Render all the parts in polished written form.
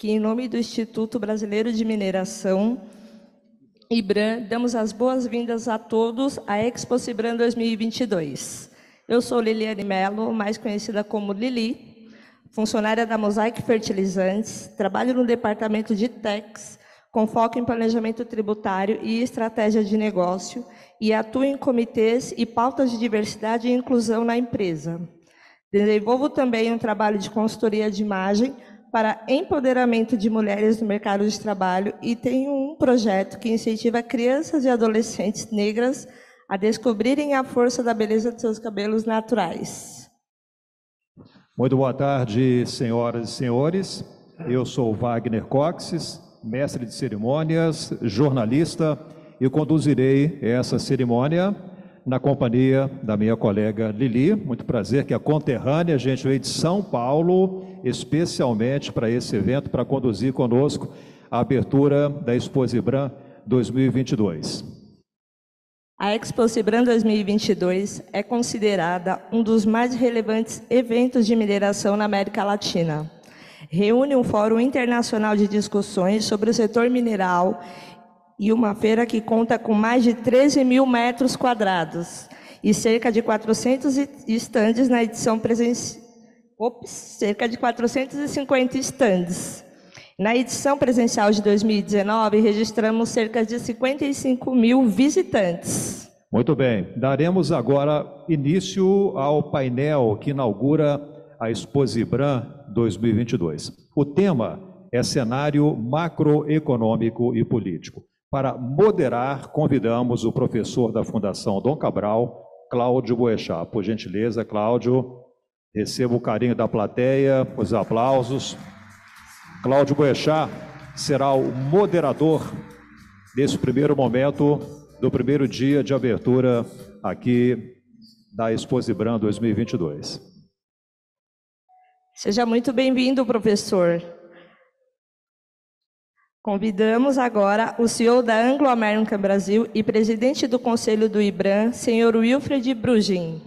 que, em nome do Instituto Brasileiro de Mineração, IBRAM, damos as boas-vindas a todos à Expo Cibram 2022. Eu sou Liliane Mello, mais conhecida como Lili, funcionária da Mosaic Fertilizantes, trabalho no departamento de Techs, com foco em planejamento tributário e estratégia de negócio, e atuo em comitês e pautas de diversidade e inclusão na empresa. Desenvolvo também um trabalho de consultoria de imagem para empoderamento de mulheres no mercado de trabalho e tenho um projeto que incentiva crianças e adolescentes negras a descobrirem a força da beleza de seus cabelos naturais. Muito boa tarde, senhoras e senhores. Eu sou Wagner Coxes, mestre de cerimônias, jornalista, e conduzirei essa cerimônia na companhia da minha colega Lili. Muito prazer, que é conterrânea, a gente veio de São Paulo, especialmente para esse evento, para conduzir conosco a abertura da Expo Cibram 2022. A Expo Cibram 2022 é considerada um dos mais relevantes eventos de mineração na América Latina. Reúne um fórum internacional de discussões sobre o setor mineral e uma feira que conta com mais de 13 mil metros quadrados e cerca de 400 estandes na edição presencial. Cerca de 450 estandes. Na edição presencial de 2019, registramos cerca de 55 mil visitantes. Muito bem, daremos agora início ao painel que inaugura a Expo Cibram 2022. O tema é cenário macroeconômico e político. Para moderar, convidamos o professor da Fundação Dom Cabral, Cláudio Boechat. Por gentileza, Cláudio, receba o carinho da plateia, os aplausos. Cláudio Boechat será o moderador desse primeiro momento, do primeiro dia de abertura aqui da Expo Cibram 2022. Seja muito bem-vindo, professor. Convidamos agora o CEO da Anglo American Brasil e presidente do Conselho do IBRAM, senhor Wilfred Brugin.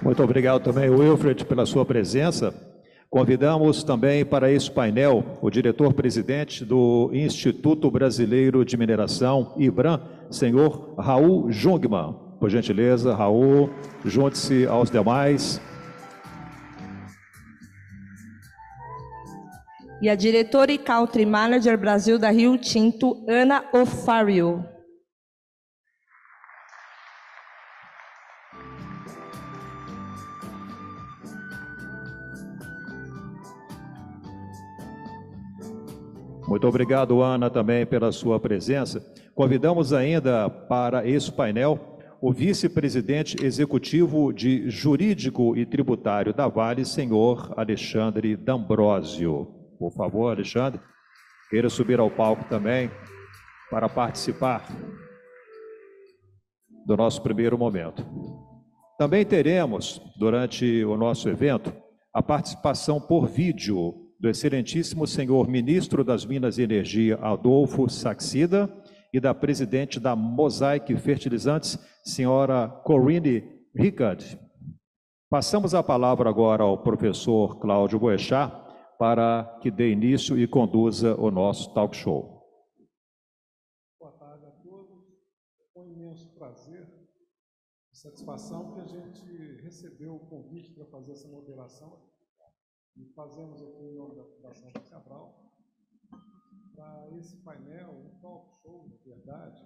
Muito obrigado também, Wilfred, pela sua presença. Convidamos também para esse painel o diretor-presidente do Instituto Brasileiro de Mineração, IBRAM, senhor Raul Jungmann. Por gentileza, Raul, junte-se aos demais. E a diretora e Country Manager Brasil da Rio Tinto, Ana Ofario. Muito obrigado, Ana, também pela sua presença. Convidamos ainda para esse painel o vice-presidente executivo de Jurídico e Tributário da Vale, senhor Alexandre D'Ambrosio. Por favor, Alexandre, queira subir ao palco também para participar do nosso primeiro momento. Também teremos, durante o nosso evento, a participação por vídeo do excelentíssimo senhor ministro das Minas e Energia, Adolfo Saxida, e da presidente da Mosaic Fertilizantes, senhora Corinne Rickard. Passamos a palavra agora ao professor Cláudio Boechat, para que dê início e conduza o nosso talk show. Boa tarde a todos. É com imenso prazer e satisfação que a gente recebeu o convite para fazer essa moderação e fazemos aqui em nome da Fundação Dom Cabral para esse painel, um talk show, na verdade,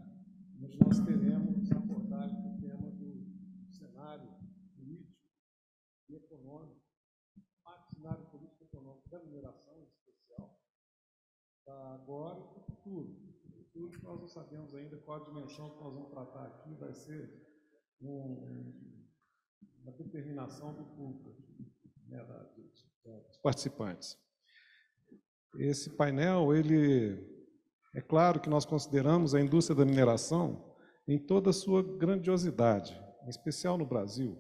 onde nós teremos abordagem do tema do cenário político e econômico, cenário político e econômico da mineração em especial, para agora e para o futuro. No futuro, nós não sabemos ainda qual a dimensão que nós vamos tratar aqui, vai ser uma determinação do público, né, dos participantes. Esse painel, é claro que nós consideramos a indústria da mineração em toda a sua grandiosidade, em especial no Brasil.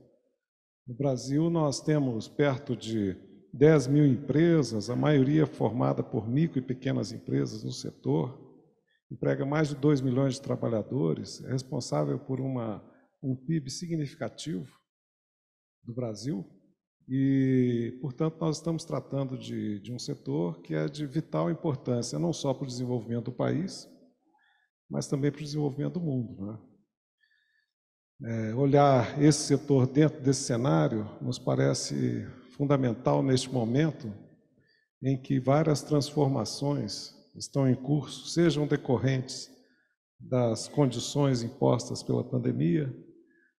No Brasil, nós temos perto de 10 mil empresas, a maioria formada por micro e pequenas empresas no setor, emprega mais de 2 milhões de trabalhadores, é responsável por um PIB significativo, do Brasil e, portanto, nós estamos tratando de um setor que é de vital importância, não só para o desenvolvimento do país, mas também para o desenvolvimento do mundo, né? Olhar esse setor dentro desse cenário nos parece fundamental neste momento em que várias transformações estão em curso, sejam decorrentes das condições impostas pela pandemia,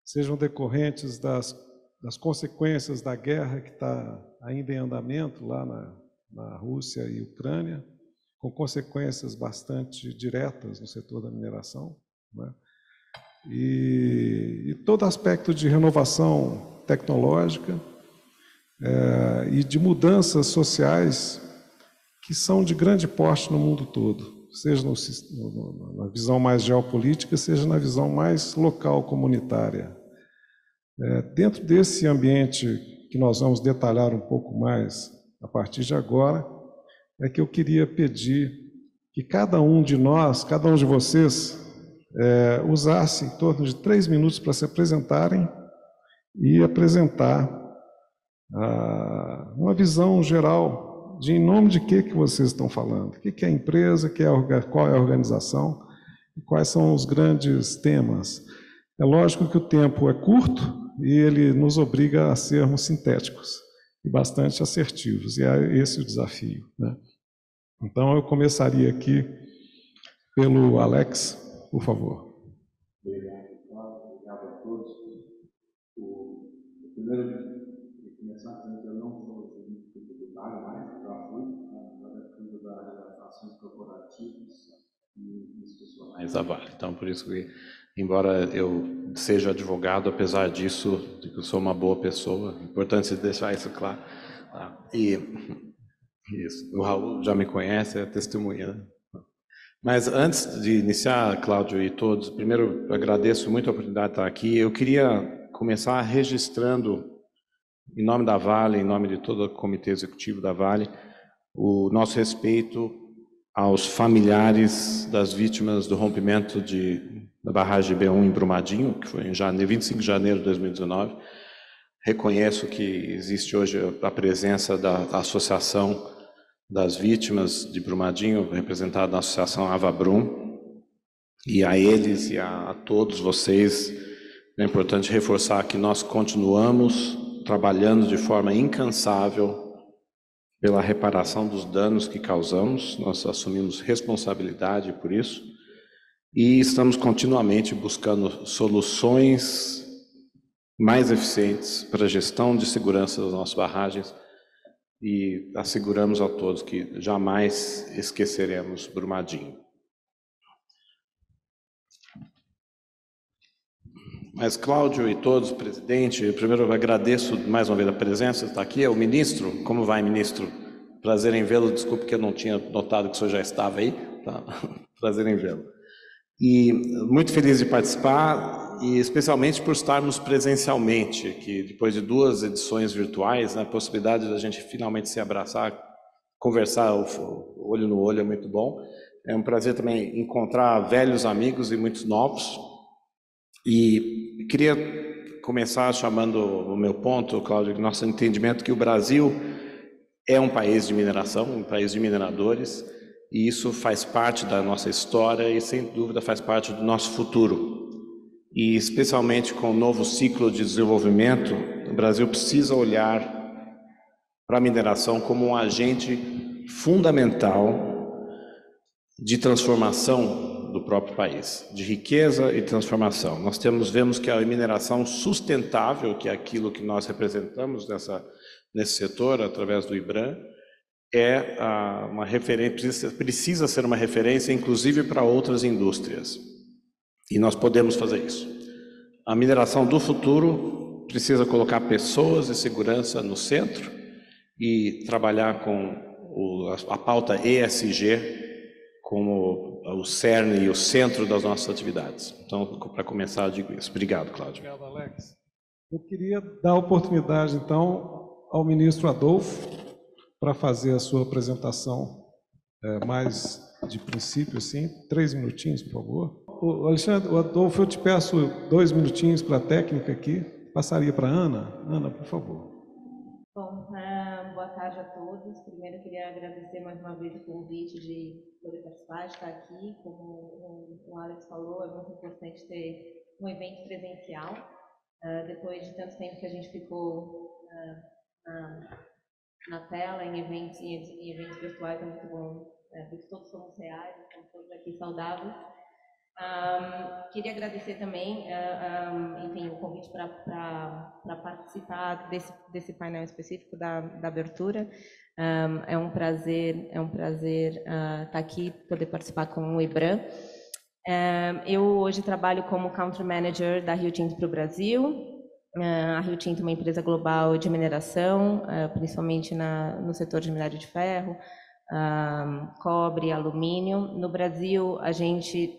sejam decorrentes das consequências da guerra que está ainda em andamento lá na Rússia e Ucrânia, com consequências bastante diretas no setor da mineração, né? E todo aspecto de renovação tecnológica e de mudanças sociais que são de grande porte no mundo todo, seja na visão mais geopolítica, seja na visão mais local, comunitária. Dentro desse ambiente que nós vamos detalhar um pouco mais a partir de agora, é que eu queria pedir que cada um de nós, cada um de vocês, usasse em torno de 3 minutos para se apresentarem e apresentar uma visão geral de em nome de que vocês estão falando, o que é a empresa, qual é a organização e quais são os grandes temas. É lógico que o tempo é curto e ele nos obriga a sermos sintéticos e bastante assertivos, e é esse o desafio, né? Então, eu começaria aqui pelo Alex, por favor. Obrigado, Cláudio. Obrigado a todos. Primeiro, de começar dizendo que eu não sou tributário mais, já fui, fui das ações corporativas e institucionais da Vale. Então, por isso que, embora eu seja advogado, apesar disso, eu sou uma boa pessoa. É importante deixar isso claro. E isso, o Raul já me conhece, é testemunha, né? Mas antes de iniciar, Cláudio e todos, primeiro eu agradeço muito a oportunidade de estar aqui. Eu queria começar registrando, em nome da Vale, em nome de todo o comitê executivo da Vale, o nosso respeito aos familiares das vítimas do rompimento da barragem B1 em Brumadinho, que foi em 25 de janeiro de 2019. Reconheço que existe hoje a presença da Associação das Vítimas de Brumadinho, representada na Associação Avabrum, e a eles e a todos vocês, é importante reforçar que nós continuamos trabalhando de forma incansável pela reparação dos danos que causamos, nós assumimos responsabilidade por isso, e estamos continuamente buscando soluções mais eficientes para a gestão de segurança das nossas barragens, e asseguramos a todos que jamais esqueceremos Brumadinho. Mas, Cláudio e todos, presidente, primeiro eu agradeço mais uma vez a presença, está aqui, é o ministro. Como vai, ministro? Prazer em vê-lo, desculpe que eu não tinha notado que o senhor já estava aí. Tá? Prazer em vê-lo. E muito feliz de participar, e especialmente por estarmos presencialmente, que depois de 2 edições virtuais, a possibilidade da gente finalmente se abraçar, conversar olho no olho é muito bom. É um prazer também encontrar velhos amigos e muitos novos. E queria começar chamando o meu ponto, Cláudio, nosso entendimento que o Brasil é um país de mineração, um país de mineradores, e isso faz parte da nossa história e, sem dúvida, faz parte do nosso futuro. E, especialmente com o novo ciclo de desenvolvimento, o Brasil precisa olhar para a mineração como um agente fundamental de transformação do próprio país, de riqueza e transformação. Nós vemos que a mineração sustentável, que é aquilo que nós representamos nesse setor, através do IBRAM, é uma referência, precisa ser uma referência, inclusive para outras indústrias. E nós podemos fazer isso. A mineração do futuro precisa colocar pessoas e segurança no centro e trabalhar com a pauta ESG como o cerne e o centro das nossas atividades. Então, para começar, eu digo isso. Obrigado, Cláudio. Obrigado, Alex. Eu queria dar a oportunidade, então, ao ministro Adolfo para fazer a sua apresentação mais de princípio, assim. 3 minutinhos, por favor. Alexandre, Adolfo, eu te peço 2 minutinhos para a técnica aqui. passaria para a Ana. Ana, por favor. Bom, boa tarde a todos. Primeiro, eu queria agradecer mais uma vez o convite de poder participar, de estar aqui. Como o Alex falou, é muito importante ter um evento presencial. Depois de tanto tempo que a gente ficou na tela, em eventos virtuais, é muito bom ver que todos somos reais, estamos todos aqui saudáveis. Queria agradecer também, enfim, o convite para participar desse painel específico da abertura. É um prazer estar aqui, poder participar com o IBRAM. Eu hoje trabalho como Country Manager da Rio Tinto para o Brasil. A Rio Tinto é uma empresa global de mineração, principalmente no setor de minério de ferro, cobre, alumínio. No Brasil, a gente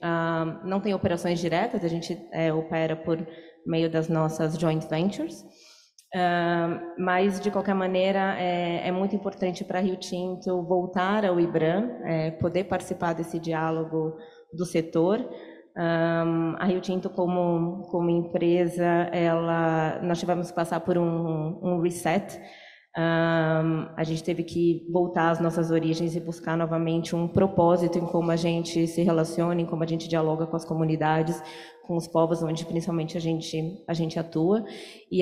não tem operações diretas, a gente opera por meio das nossas joint ventures, mas, de qualquer maneira, é muito importante para a Rio Tinto voltar ao IBRAM, poder participar desse diálogo do setor. A Rio Tinto, como empresa, nós tivemos que passar por um reset. A gente teve que voltar às nossas origens e buscar novamente um propósito em como a gente se relaciona, em como a gente dialoga com as comunidades, com os povos onde principalmente a gente atua. E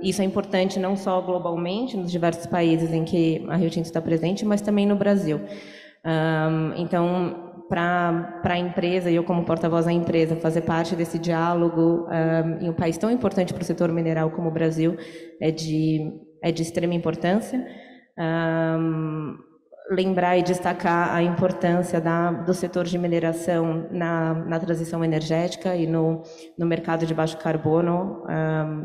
isso é importante não só globalmente, nos diversos países em que a Rio Tinto está presente, mas também no Brasil. Então, para a empresa, e eu como porta-voz da empresa, fazer parte desse diálogo em um país tão importante para o setor mineral como o Brasil é de extrema importância. Lembrar e destacar a importância do setor de mineração na transição energética e no mercado de baixo carbono,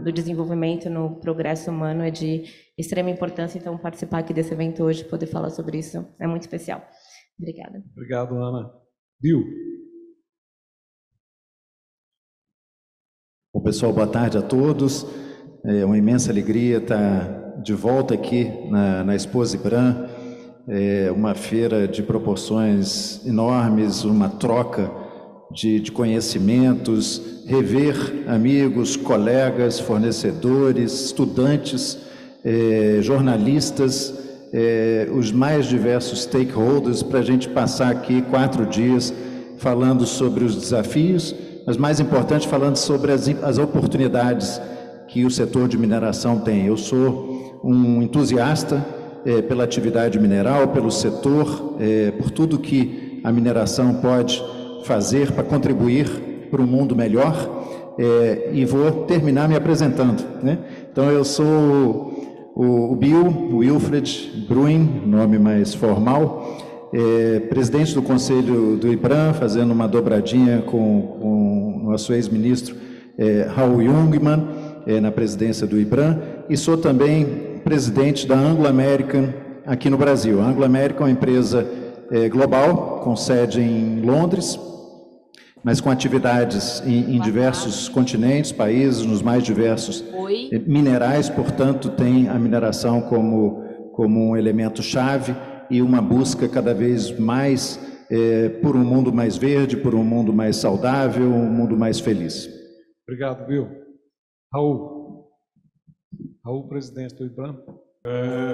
do desenvolvimento no progresso humano é de extrema importância. Então, participar aqui desse evento hoje, poder falar sobre isso, é muito especial. Obrigada. Obrigado, Ana. Bill. Bom, pessoal, boa tarde a todos. É uma imensa alegria estar de volta aqui na Expo IBRAM. É uma feira de proporções enormes, uma troca de conhecimentos, rever amigos, colegas, fornecedores, estudantes, jornalistas, os mais diversos stakeholders, para a gente passar aqui 4 dias falando sobre os desafios, mas mais importante, falando sobre as oportunidades que o setor de mineração tem. Eu sou um entusiasta pela atividade mineral, pelo setor, por tudo que a mineração pode fazer para contribuir para um mundo melhor, e vou terminar me apresentando, né? Então, eu sou o Bill Wilfred Bruin, nome mais formal, presidente do Conselho do IBRAM, fazendo uma dobradinha com o nosso ex-ministro Raul Jungmann, na presidência do IBRAM, e sou também presidente da Anglo American aqui no Brasil. A Anglo American é uma empresa global, com sede em Londres, mas com atividades em diversos continentes, países, nos mais diversos minerais, portanto, tem a mineração como um elemento-chave e uma busca cada vez mais por um mundo mais verde, por um mundo mais saudável, um mundo mais feliz. Obrigado, Bill. Raul, presidente do IBRAM.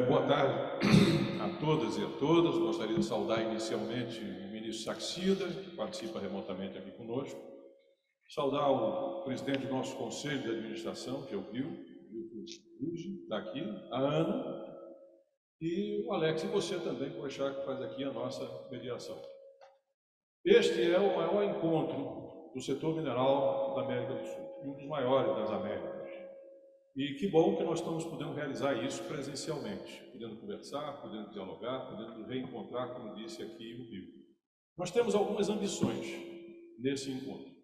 Boa tarde a todas e a todos. Gostaria de saudar inicialmente o ministro Saxida, que participa remotamente aqui conosco. Saudar o presidente do nosso conselho de administração, que é o Bill, está aqui, a Ana, e o Alex, e você também, que faz aqui a nossa mediação. Este é o maior encontro do setor mineral da América do Sul, e um dos maiores das Américas. E que bom que nós estamos podendo realizar isso presencialmente, podendo conversar, podendo dialogar, podendo reencontrar, como disse aqui o Bill. Nós temos algumas ambições nesse encontro.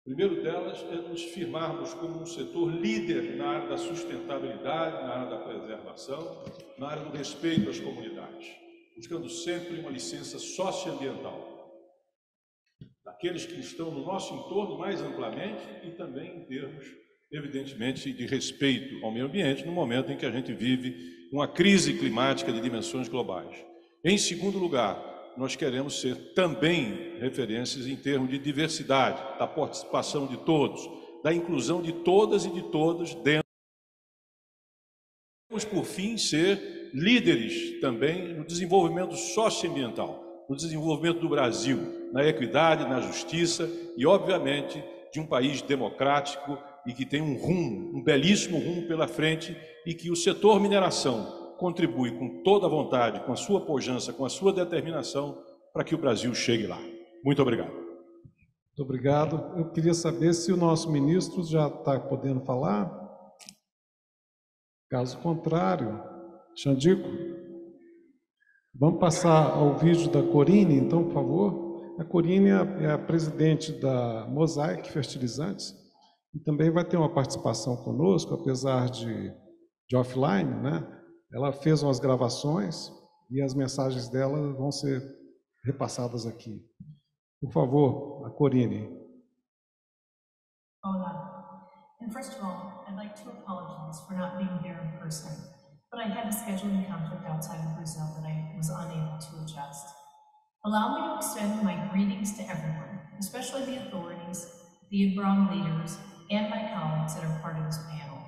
O primeiro delas é nos firmarmos como um setor líder na área da sustentabilidade, na área da preservação, na área do respeito às comunidades, buscando sempre uma licença socioambiental daqueles que estão no nosso entorno mais amplamente e também em termos, evidentemente, de respeito ao meio ambiente, no momento em que a gente vive uma crise climática de dimensões globais. Em segundo lugar, nós queremos ser também referências em termos de diversidade, da participação de todos, da inclusão de todas e de todos dentro. Vamos, por fim, ser líderes também no desenvolvimento socioambiental, no desenvolvimento do Brasil, na equidade, na justiça e, obviamente, de um país democrático e que tem um rumo, um belíssimo rumo pela frente, e que o setor mineração contribui com toda a vontade, com a sua pujança, com a sua determinação, para que o Brasil chegue lá. Muito obrigado. Muito obrigado. Eu queria saber se o nosso ministro já está podendo falar. Caso contrário, Xandico, vamos passar ao vídeo da Corine, então, por favor. A Corine é a presidente da Mosaic Fertilizantes e também vai ter uma participação conosco, apesar de offline, né? Ela fez umas gravações e as mensagens dela vão ser repassadas aqui. Por favor, a Corine. Olá. And first of all, I'd like to apologize for not being here in person, but I had a scheduling conflict outside of Brazil that I was unable to adjust. Allow me to extend my greetings to everyone, especially the authorities, the IBRAM leaders, and my colleagues that are part of this panel.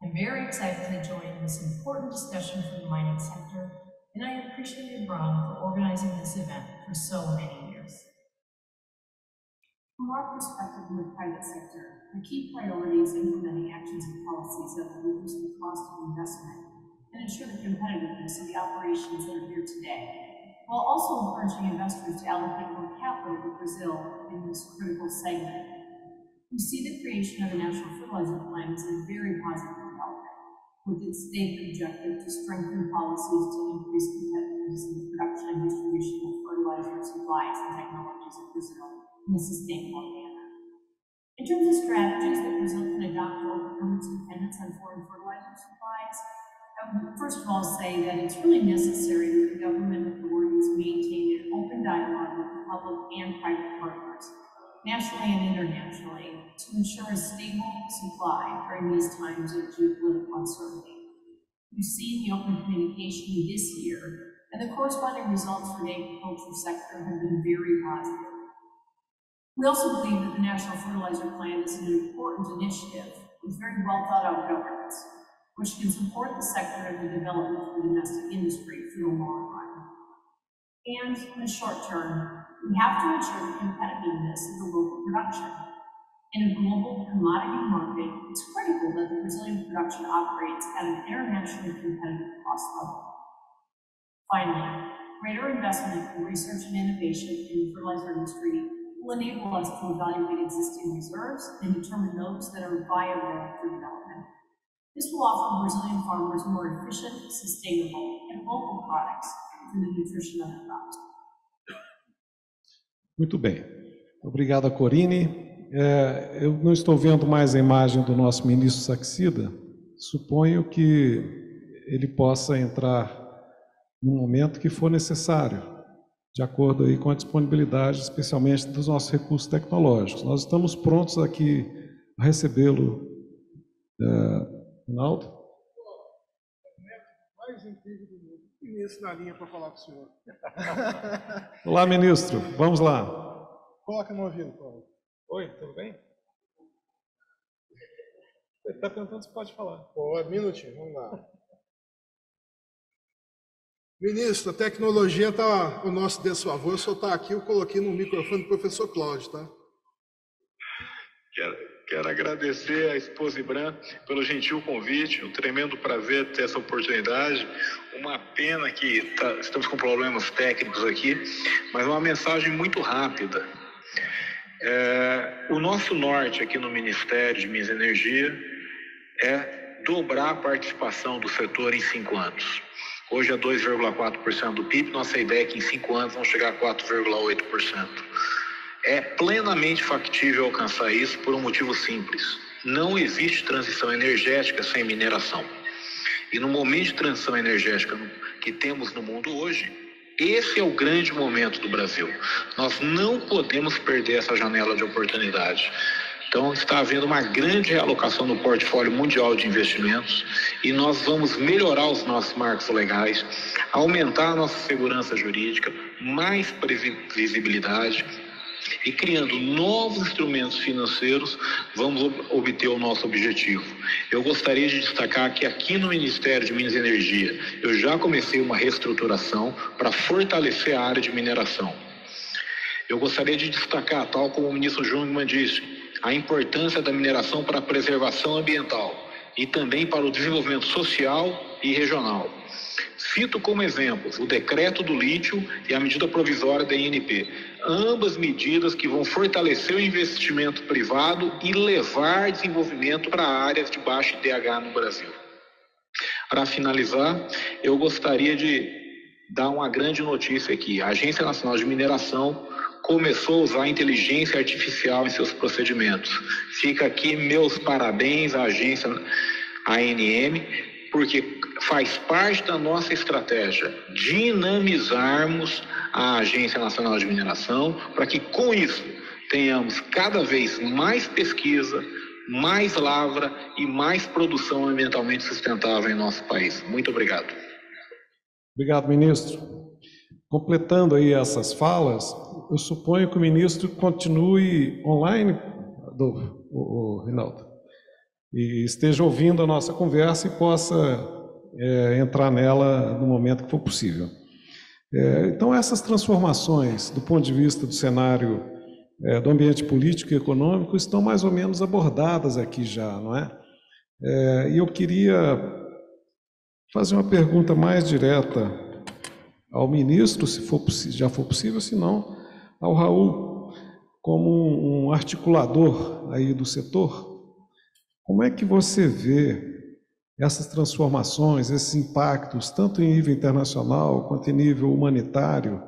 I'm very excited to join this important discussion for the mining sector, and I appreciate IBRAM for organizing this event for so many years. From our perspective in the private sector, the key priority is implementing actions and policies that will reduce the cost of investment and ensure the competitiveness of the operations that are here today, while also encouraging investors to allocate more capital to Brazil in this critical segment. We see the creation of the National Fertilizer Plan as a very positive development, with its stated objective to strengthen policies to increase competitiveness in the production and distribution of fertilizer supplies and technologies in Brazil in a sustainable manner. In terms of strategies that Brazil can adopt to overcome its dependence on foreign fertilizer supplies, I would first of all say that it's really necessary that the government authorities maintain an open dialogue with the public and private partners, nationally and internationally, to ensure a stable supply during these times of geopolitical uncertainty. We've seen the open communication this year, and the corresponding results for the agricultural sector have been very positive. We also believe that the National Fertilizer Plan is an important initiative with very well thought out governance, which can support the sector and the development of the domestic industry for the long run. And in the short term, we have to ensure the competitiveness of the local production. In a global commodity market, it's critical that the Brazilian production operates at an internationally competitive cost level. Finally, greater investment in research and innovation in the fertilizer industry will enable us to evaluate existing reserves and determine those that are viable for development. This will offer Brazilian farmers more efficient, sustainable, and local products for the nutrition of their crops. Muito bem. Obrigado, Corine. Eu não estou vendo mais a imagem do nosso ministro Saxida. Suponho que ele possa entrar no momento que for necessário, de acordo aí com a disponibilidade, especialmente dos nossos recursos tecnológicos. Nós estamos prontos aqui a recebê-lo, Ronaldo. Mais incrível do mundo. Ministro na linha para falar com o senhor. Olá, ministro. Vamos lá. Coloca no ouvido, Paulo. Oi, tudo bem? Ele está perguntando se pode falar. Pode, minutinho, vamos lá. Ministro, a tecnologia está ao nosso desfavor, o senhor está aqui, eu coloquei no microfone do professor Cláudio, tá? Quero agradecer à esposa Ibram pelo gentil convite, um tremendo prazer ter essa oportunidade. Uma pena que estamos com problemas técnicos aqui, mas uma mensagem muito rápida. O nosso norte aqui no Ministério de Minas e Energia é dobrar a participação do setor em 5 anos. Hoje é 2,4% do PIB, nossa ideia é que em 5 anos vão chegar a 4,8%. É plenamente factível alcançar isso por um motivo simples. Não existe transição energética sem mineração. E no momento de transição energética que temos no mundo hoje, esse é o grande momento do Brasil. Nós não podemos perder essa janela de oportunidade. Então, está havendo uma grande realocação no portfólio mundial de investimentos e nós vamos melhorar os nossos marcos legais, aumentar a nossa segurança jurídica, mais previsibilidade e criando novos instrumentos financeiros, vamos obter o nosso objetivo. Eu gostaria de destacar que aqui no Ministério de Minas e Energia, eu já comecei uma reestruturação para fortalecer a área de mineração. Eu gostaria de destacar, tal como o ministro Jungmann disse, a importância da mineração para a preservação ambiental e também para o desenvolvimento social e regional. Cito como exemplos o decreto do lítio e a medida provisória da INP, ambas medidas que vão fortalecer o investimento privado e levar desenvolvimento para áreas de baixo IDH no Brasil. Para finalizar, eu gostaria de dar uma grande notícia aqui. A Agência Nacional de Mineração começou a usar a inteligência artificial em seus procedimentos. Fica aqui meus parabéns à agência ANM, porque faz parte da nossa estratégia dinamizarmos a Agência Nacional de Mineração para que, com isso, tenhamos cada vez mais pesquisa, mais lavra e mais produção ambientalmente sustentável em nosso país. Muito obrigado. Obrigado, ministro. Completando aí essas falas, eu suponho que o ministro continue online, Rinaldo, e esteja ouvindo a nossa conversa e possa entrar nela no momento que for possível. Então, essas transformações, do ponto de vista do cenário do ambiente político e econômico, estão mais ou menos abordadas aqui já, não é? E eu queria fazer uma pergunta mais direta ao ministro, se já for possível, se não, ao Raul, como um articulador aí do setor. Como é que você vê essas transformações, esses impactos, tanto em nível internacional, quanto em nível humanitário,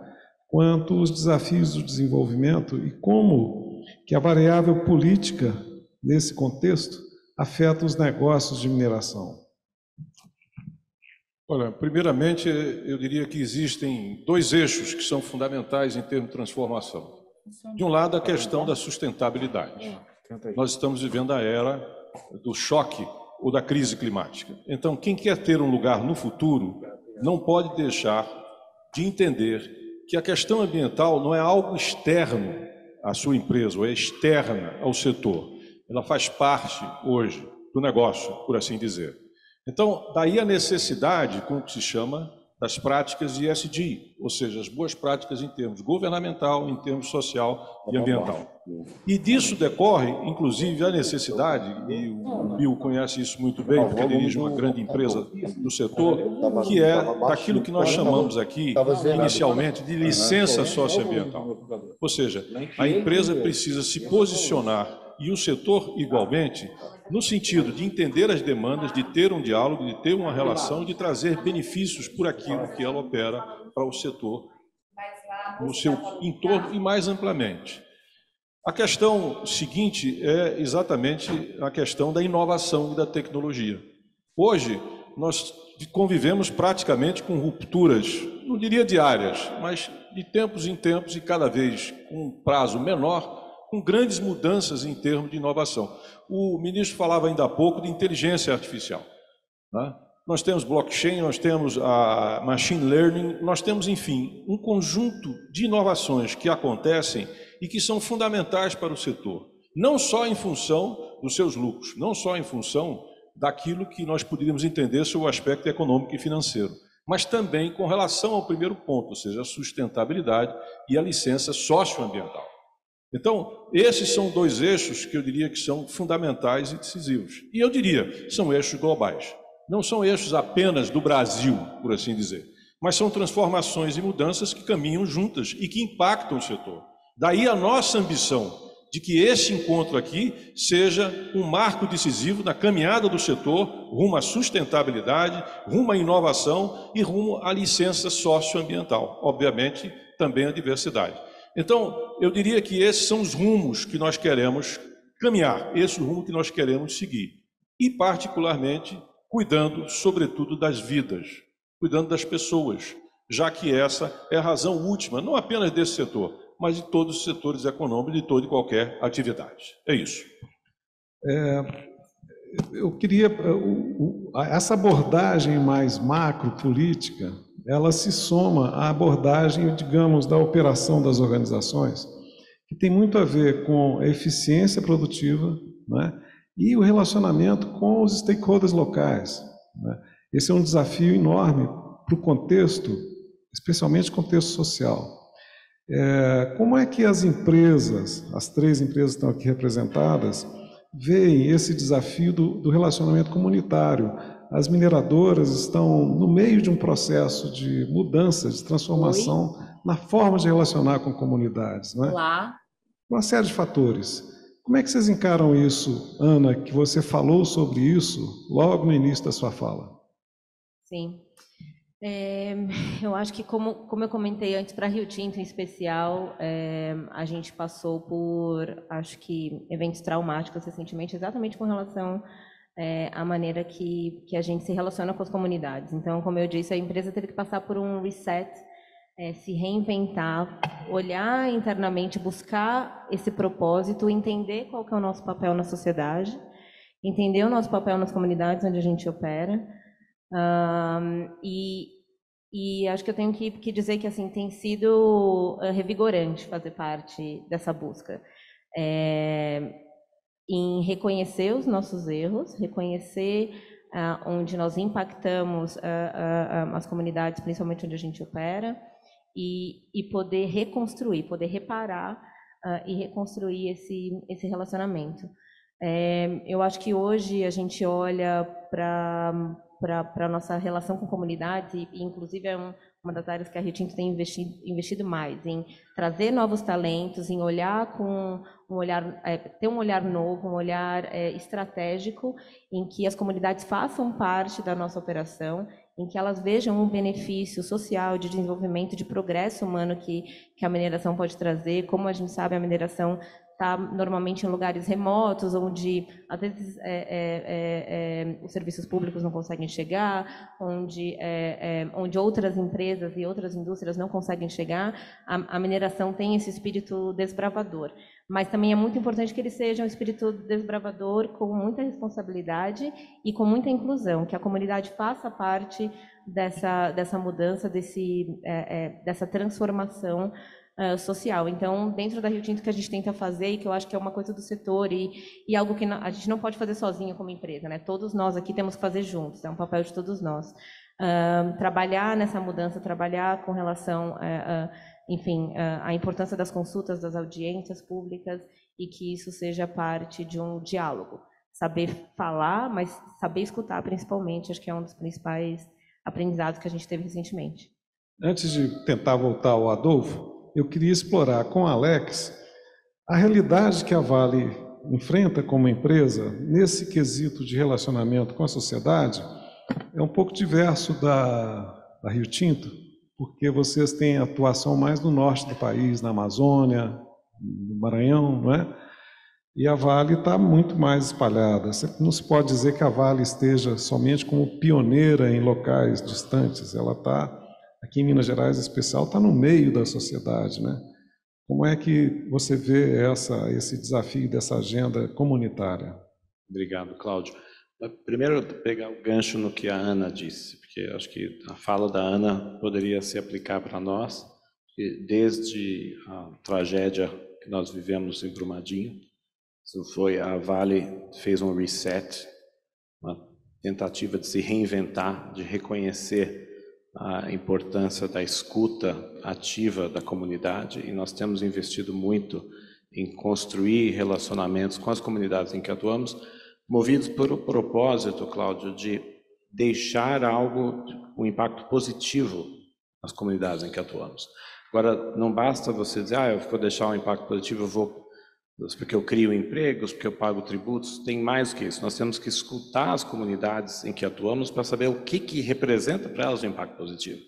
quanto os desafios do desenvolvimento e como que a variável política, nesse contexto, afeta os negócios de mineração? Olha, primeiramente, eu diria que existem dois eixos que são fundamentais em termos de transformação. De um lado, a questão da sustentabilidade. Nós estamos vivendo a era do choque ou da crise climática. Então, quem quer ter um lugar no futuro não pode deixar de entender que a questão ambiental não é algo externo à sua empresa, ou é externa ao setor. Ela faz parte, hoje, do negócio, por assim dizer. Então, daí a necessidade, como que se chama, das práticas de ESG, ou seja, as boas práticas em termos governamental, em termos social e ambiental. E disso decorre, inclusive, a necessidade, e o Bill conhece isso muito bem, porque dirige uma grande empresa do setor, que é daquilo que nós chamamos aqui, inicialmente, de licença socioambiental. Ou seja, a empresa precisa se posicionar, e o setor igualmente, no sentido de entender as demandas, de ter um diálogo, de ter uma relação, de trazer benefícios por aquilo que ela opera para o setor, no seu entorno e mais amplamente. A questão seguinte é exatamente a questão da inovação e da tecnologia. Hoje, nós convivemos praticamente com rupturas, não diria diárias, mas de tempos em tempos e cada vez com um prazo menor, com grandes mudanças em termos de inovação. O ministro falava ainda há pouco de inteligência artificial, né? Nós temos blockchain, nós temos a machine learning, nós temos, enfim, um conjunto de inovações que acontecem e que são fundamentais para o setor, não só em função dos seus lucros, não só em função daquilo que nós poderíamos entender sobre o aspecto econômico e financeiro, mas também com relação ao primeiro ponto, ou seja, a sustentabilidade e a licença socioambiental. Então, esses são dois eixos que eu diria que são fundamentais e decisivos. E eu diria, são eixos globais. Não são eixos apenas do Brasil, por assim dizer, mas são transformações e mudanças que caminham juntas e que impactam o setor. Daí a nossa ambição de que esse encontro aqui seja um marco decisivo na caminhada do setor rumo à sustentabilidade, rumo à inovação e rumo à licença socioambiental. Obviamente, também à diversidade. Então, eu diria que esses são os rumos que nós queremos caminhar, esse é o rumo que nós queremos seguir. E, particularmente, cuidando, sobretudo, das vidas, cuidando das pessoas, já que essa é a razão última, não apenas desse setor, mas de todos os setores econômicos, de toda e qualquer atividade. É isso. Eu queria... Essa abordagem mais macro-política, ela se soma à abordagem, digamos, da operação das organizações, que tem muito a ver com a eficiência produtiva, né, e o relacionamento com os stakeholders locais, né. Esse é um desafio enorme para o contexto, especialmente contexto social. Como é que as empresas, as 3 empresas que estão aqui representadas, veem esse desafio do relacionamento comunitário? As mineradoras estão no meio de um processo de mudança, de transformação na forma de relacionar com comunidades, né? Uma série de fatores. Como é que vocês encaram isso, Ana, que você falou sobre isso logo no início da sua fala? Sim. Eu acho que, como eu comentei antes, para Rio Tinto em especial, a gente passou por, acho que, eventos traumáticos recentemente, exatamente com relação à maneira que a gente se relaciona com as comunidades. Então, como eu disse, a empresa teve que passar por um reset, se reinventar, olhar internamente, buscar esse propósito, entender qual que é o nosso papel na sociedade, entender o nosso papel nas comunidades onde a gente opera. E acho que eu tenho que dizer que assim tem sido revigorante fazer parte dessa busca, em reconhecer os nossos erros, reconhecer onde nós impactamos as comunidades, principalmente onde a gente opera, e poder reconstruir, poder reparar e reconstruir esse relacionamento. Eu acho que hoje a gente olha para a nossa relação com comunidades, e inclusive é uma das áreas que a Rio Tinto tem investido mais, em trazer novos talentos, em olhar com um olhar, ter um olhar novo, um olhar estratégico, em que as comunidades façam parte da nossa operação, em que elas vejam um benefício social, de desenvolvimento, de progresso humano que a mineração pode trazer. Como a gente sabe, a mineração está normalmente em lugares remotos, onde às vezes os serviços públicos não conseguem chegar, onde outras empresas e outras indústrias não conseguem chegar. A mineração tem esse espírito desbravador, mas também é muito importante que ele seja um espírito desbravador com muita responsabilidade e com muita inclusão, que a comunidade faça parte dessa mudança, dessa transformação social. Então, dentro da Rio Tinto, que a gente tenta fazer, e que eu acho que é uma coisa do setor, e algo que a gente não pode fazer sozinho como empresa, né? Todos nós aqui temos que fazer juntos, é um papel de todos nós. Trabalhar nessa mudança, trabalhar com relação, enfim, a importância das consultas, das audiências públicas, e que isso seja parte de um diálogo. Saber falar, mas saber escutar, principalmente, acho que é um dos principais aprendizados que a gente teve recentemente. Antes de tentar voltar ao Adolfo, eu queria explorar com Alex a realidade que a Vale enfrenta como empresa nesse quesito de relacionamento com a sociedade. É um pouco diverso da Rio Tinto, porque vocês têm atuação mais no norte do país, na Amazônia, no Maranhão, não é? E a Vale está muito mais espalhada. Não se pode dizer que a Vale esteja somente como pioneira em locais distantes, ela está... Aqui em Minas Gerais, em especial, está no meio da sociedade, né? Como é que você vê esse desafio dessa agenda comunitária? Obrigado, Cláudio. Primeiro, pegar o gancho no que a Ana disse, porque acho que a fala da Ana poderia se aplicar para nós, desde a tragédia que nós vivemos em Brumadinho. A Vale fez um reset, uma tentativa de se reinventar, de reconhecer a importância da escuta ativa da comunidade, e nós temos investido muito em construir relacionamentos com as comunidades em que atuamos, movidos por o propósito, Cláudio, de deixar um impacto positivo nas comunidades em que atuamos. Agora, não basta você dizer, eu vou deixar um impacto positivo, porque eu crio empregos, porque eu pago tributos. Tem mais do que isso. Nós temos que escutar as comunidades em que atuamos para saber o que representa para elas o impacto positivo.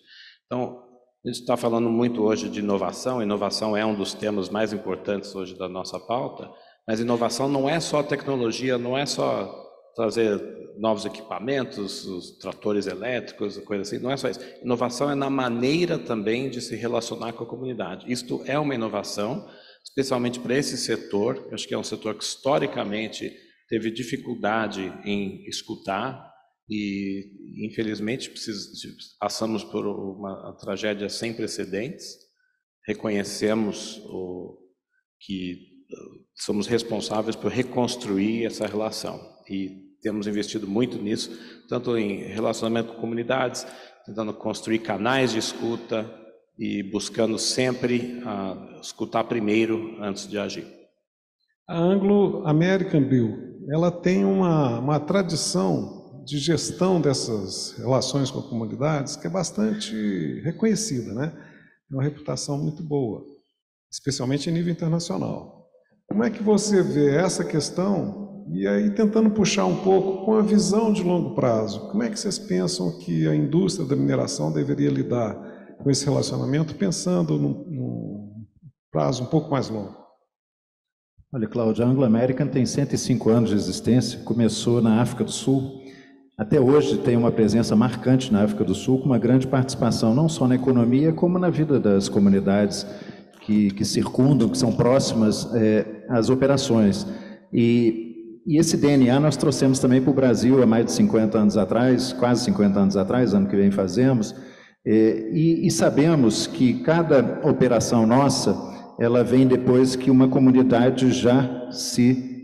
Então, a gente está falando muito hoje de inovação. Inovação é um dos temas mais importantes hoje da nossa pauta, mas inovação não é só tecnologia, não é só trazer novos equipamentos, os tratores elétricos, coisa assim, não é só isso. Inovação é na maneira também de se relacionar com a comunidade. Isto é uma inovação, especialmente para esse setor. Eu acho que é um setor que historicamente teve dificuldade em escutar e, infelizmente, passamos por uma tragédia sem precedentes. Reconhecemos que somos responsáveis por reconstruir essa relação. E temos investido muito nisso, tanto em relacionamento com comunidades, tentando construir canais de escuta e buscando sempre escutar primeiro antes de agir. A Anglo American Bill, ela tem uma tradição de gestão dessas relações com comunidades que é bastante reconhecida, né? É uma reputação muito boa, especialmente em nível internacional. Como é que você vê essa questão? E aí, tentando puxar um pouco com a visão de longo prazo, como é que vocês pensam que a indústria da mineração deveria lidar com esse relacionamento, pensando num prazo um pouco mais longo? Olha, Cláudio, a Anglo American tem 105 anos de existência, começou na África do Sul, até hoje tem uma presença marcante na África do Sul, com uma grande participação não só na economia, como na vida das comunidades que circundam, que são próximas às operações. E esse DNA nós trouxemos também para o Brasil há mais de 50 anos atrás, quase 50 anos atrás, ano que vem fazemos, e sabemos que cada operação nossa, ela vem depois que uma comunidade já se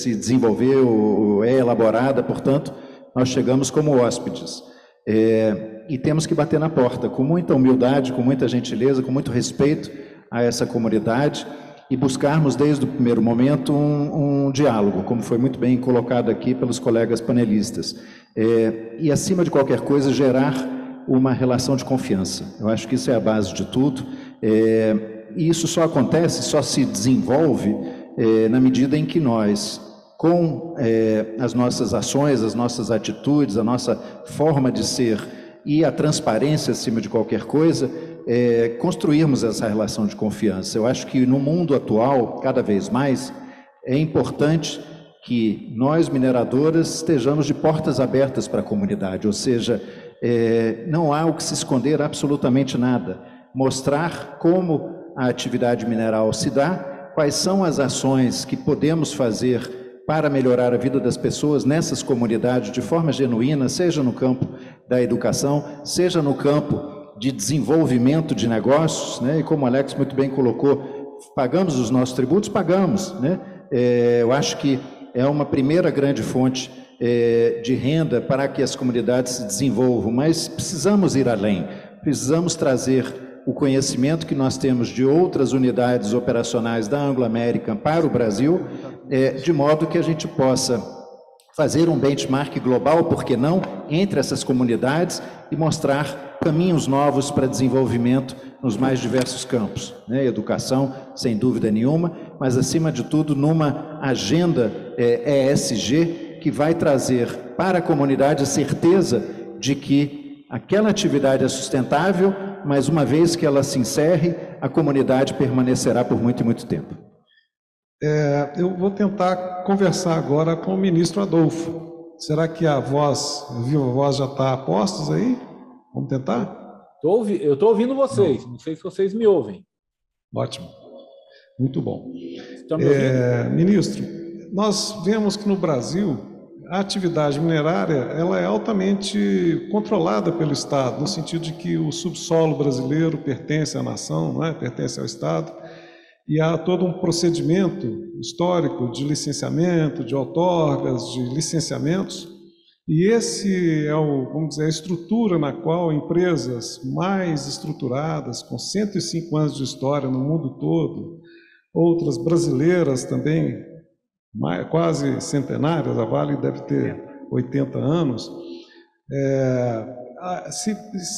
desenvolveu, é elaborada, portanto, nós chegamos como hóspedes. E temos que bater na porta, com muita humildade, com muita gentileza, com muito respeito a essa comunidade, e buscarmos desde o primeiro momento um diálogo, como foi muito bem colocado aqui pelos colegas panelistas. E, acima de qualquer coisa, gerar uma relação de confiança. Eu acho que isso é a base de tudo. E isso só acontece, só se desenvolve na medida em que nós, com as nossas ações, as nossas atitudes, a nossa forma de ser e a transparência acima de qualquer coisa, construirmos essa relação de confiança. Eu acho que no mundo atual, cada vez mais, é importante que nós, mineradoras, estejamos de portas abertas para a comunidade, ou seja, não há o que se esconder absolutamente nada. Mostrar como a atividade mineral se dá, quais são as ações que podemos fazer para melhorar a vida das pessoas nessas comunidades de forma genuína, seja no campo da educação, seja no campo de desenvolvimento de negócios, né? E como o Alex muito bem colocou, pagamos os nossos tributos? Pagamos, né? Eu acho que é uma primeira grande fonte de renda para que as comunidades se desenvolvam, mas precisamos ir além, precisamos trazer o conhecimento que nós temos de outras unidades operacionais da Anglo American para o Brasil, de modo que a gente possa fazer um benchmark global, por que não, entre essas comunidades e mostrar caminhos novos para desenvolvimento nos mais diversos campos, né? Educação, sem dúvida nenhuma, mas acima de tudo numa agenda ESG que vai trazer para a comunidade a certeza de que aquela atividade é sustentável, mas uma vez que ela se encerre, a comunidade permanecerá por muito e muito tempo. Eu vou tentar conversar agora com o ministro Adolfo. Será que a viva voz já está a postos aí? Vamos tentar? Eu estou ouvindo vocês, não sei se vocês me ouvem. Ótimo, muito bom. Estão me ouvindo? Ministro, nós vemos que no Brasil a atividade minerária ela é altamente controlada pelo Estado, no sentido de que o subsolo brasileiro pertence à nação, não é? Pertence ao Estado, e há todo um procedimento histórico de licenciamento, de outorgas, de licenciamentos, e esse é vamos dizer, a estrutura na qual empresas mais estruturadas, com 105 anos de história no mundo todo, outras brasileiras também, quase centenárias, a Vale deve ter 80 anos,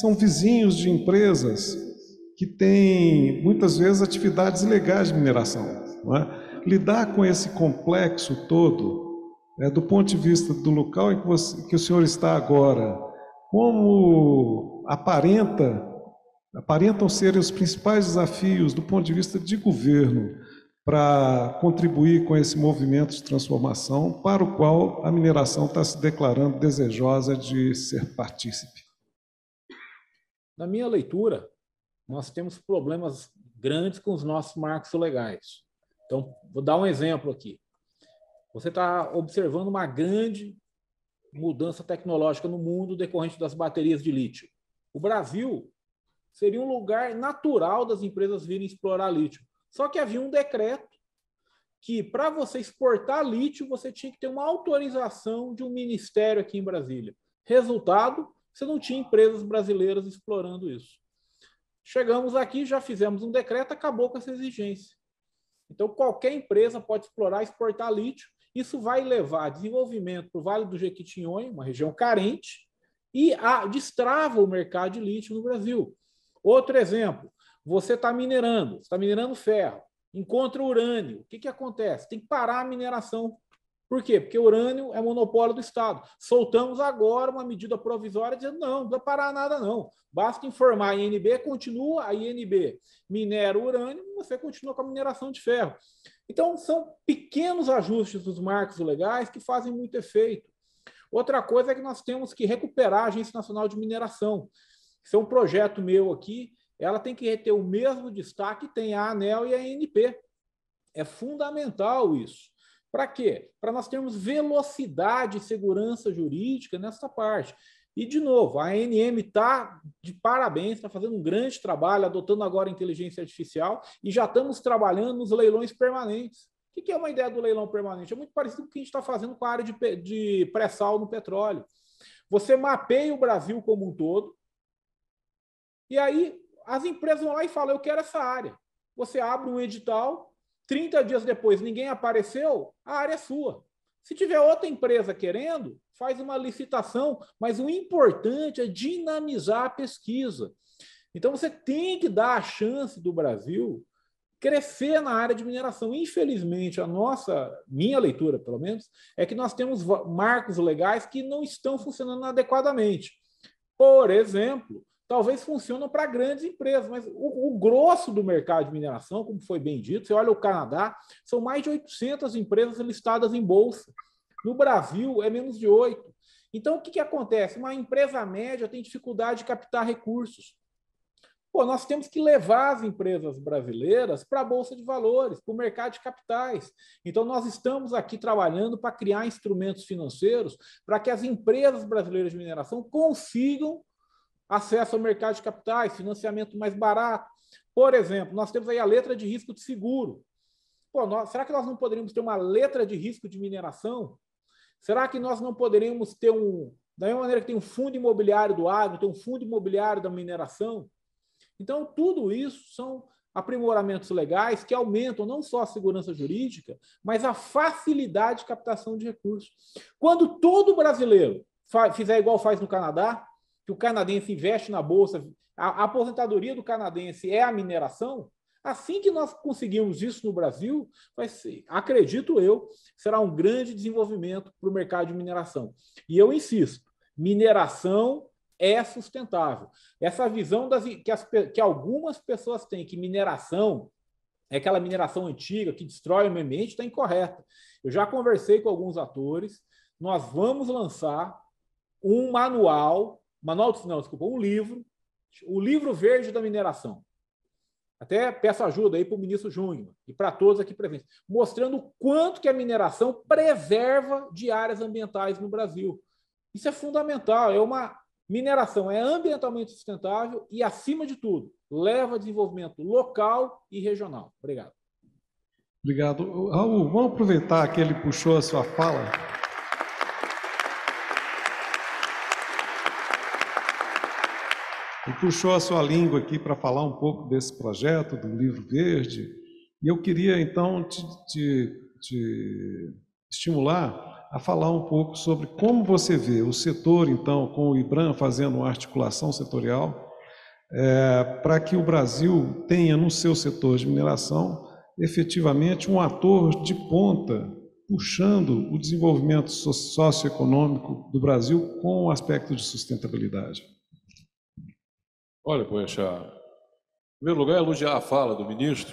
são vizinhos de empresas que têm, muitas vezes, atividades ilegais de mineração. Não é? Lidar com esse complexo todo, do ponto de vista do local em que o senhor está agora, como aparentam serem os principais desafios do ponto de vista de governo para contribuir com esse movimento de transformação para o qual a mineração está se declarando desejosa de ser partícipe? Na minha leitura, nós temos problemas grandes com os nossos marcos legais. Então, vou dar um exemplo aqui. Você está observando uma grande mudança tecnológica no mundo decorrente das baterias de lítio. O Brasil seria um lugar natural das empresas virem explorar lítio. Só que havia um decreto que, para você exportar lítio, você tinha que ter uma autorização de um ministério aqui em Brasília. Resultado, você não tinha empresas brasileiras explorando isso. Chegamos aqui, já fizemos um decreto, acabou com essa exigência. Então, qualquer empresa pode explorar e exportar lítio. Isso vai levar desenvolvimento para o Vale do Jequitinhonha, uma região carente, e destrava o mercado de lítio no Brasil. Outro exemplo, você está minerando ferro, encontra urânio. O que acontece? Tem que parar a mineração. Por quê? Porque o urânio é monopólio do Estado. Soltamos agora uma medida provisória dizendo não precisa parar nada não. Basta informar a INB, continua a INB minera o urânio, você continua com a mineração de ferro. Então, são pequenos ajustes dos marcos legais que fazem muito efeito. Outra coisa é que nós temos que recuperar a Agência Nacional de Mineração. Isso é um projeto meu aqui, ela tem que ter o mesmo destaque que tem a ANEEL e a ANP. É fundamental isso. Para quê? Para nós termos velocidade e segurança jurídica nessa parte. E, de novo, a ANM está de parabéns, está fazendo um grande trabalho, adotando agora a inteligência artificial, e já estamos trabalhando nos leilões permanentes. O que é uma ideia do leilão permanente? É muito parecido com o que a gente está fazendo com a área de pré-sal no petróleo. Você mapeia o Brasil como um todo, e aí as empresas vão lá e falam, eu quero essa área. Você abre um edital, 30 dias depois ninguém apareceu, a área é sua. Se tiver outra empresa querendo, faz uma licitação, mas o importante é dinamizar a pesquisa. Então você tem que dar a chance do Brasil crescer na área de mineração. Infelizmente, minha leitura, pelo menos, é que nós temos marcos legais que não estão funcionando adequadamente. Por exemplo, talvez funcionem para grandes empresas, mas o grosso do mercado de mineração, como foi bem dito, você olha o Canadá, são mais de 800 empresas listadas em bolsa. No Brasil, é menos de 8. Então, o que acontece? Uma empresa média tem dificuldade de captar recursos. Nós temos que levar as empresas brasileiras para a Bolsa de Valores, para o mercado de capitais. Então, nós estamos aqui trabalhando para criar instrumentos financeiros para que as empresas brasileiras de mineração consigam acesso ao mercado de capitais, financiamento mais barato. Por exemplo, nós temos aí a letra de risco de seguro. Será que nós não poderíamos ter uma letra de risco de mineração? Será que nós não poderíamos ter da mesma maneira que tem um fundo imobiliário do agro, tem um fundo imobiliário da mineração? Então, tudo isso são aprimoramentos legais que aumentam não só a segurança jurídica, mas a facilidade de captação de recursos. Quando todo brasileiro fizer igual faz no Canadá, que o canadense investe na bolsa, a aposentadoria do canadense é a mineração, assim que nós conseguirmos isso no Brasil, vai ser, acredito eu, será um grande desenvolvimento para o mercado de mineração. E eu insisto, mineração é sustentável. Essa visão que algumas pessoas têm, que mineração é aquela mineração antiga que destrói o meio ambiente, está incorreta. Eu já conversei com alguns atores, nós vamos lançar um livro, o livro verde da mineração. Até peço ajuda aí para o ministro Júnior e para todos aqui presentes, mostrando o quanto que a mineração preserva de áreas ambientais no Brasil. Isso é fundamental, mineração é ambientalmente sustentável e, acima de tudo, leva a desenvolvimento local e regional. Obrigado. Obrigado. Raul, vamos aproveitar que ele puxou a sua fala. Ele puxou a sua língua aqui para falar um pouco desse projeto, do Livro Verde, e eu queria, então, te estimular a falar um pouco sobre como você vê o setor, então, com o IBRAM fazendo uma articulação setorial, para que o Brasil tenha no seu setor de mineração efetivamente um ator de ponta, puxando o desenvolvimento socioeconômico do Brasil com o aspecto de sustentabilidade. Olha, Boechat, em primeiro lugar, elogiar a fala do ministro,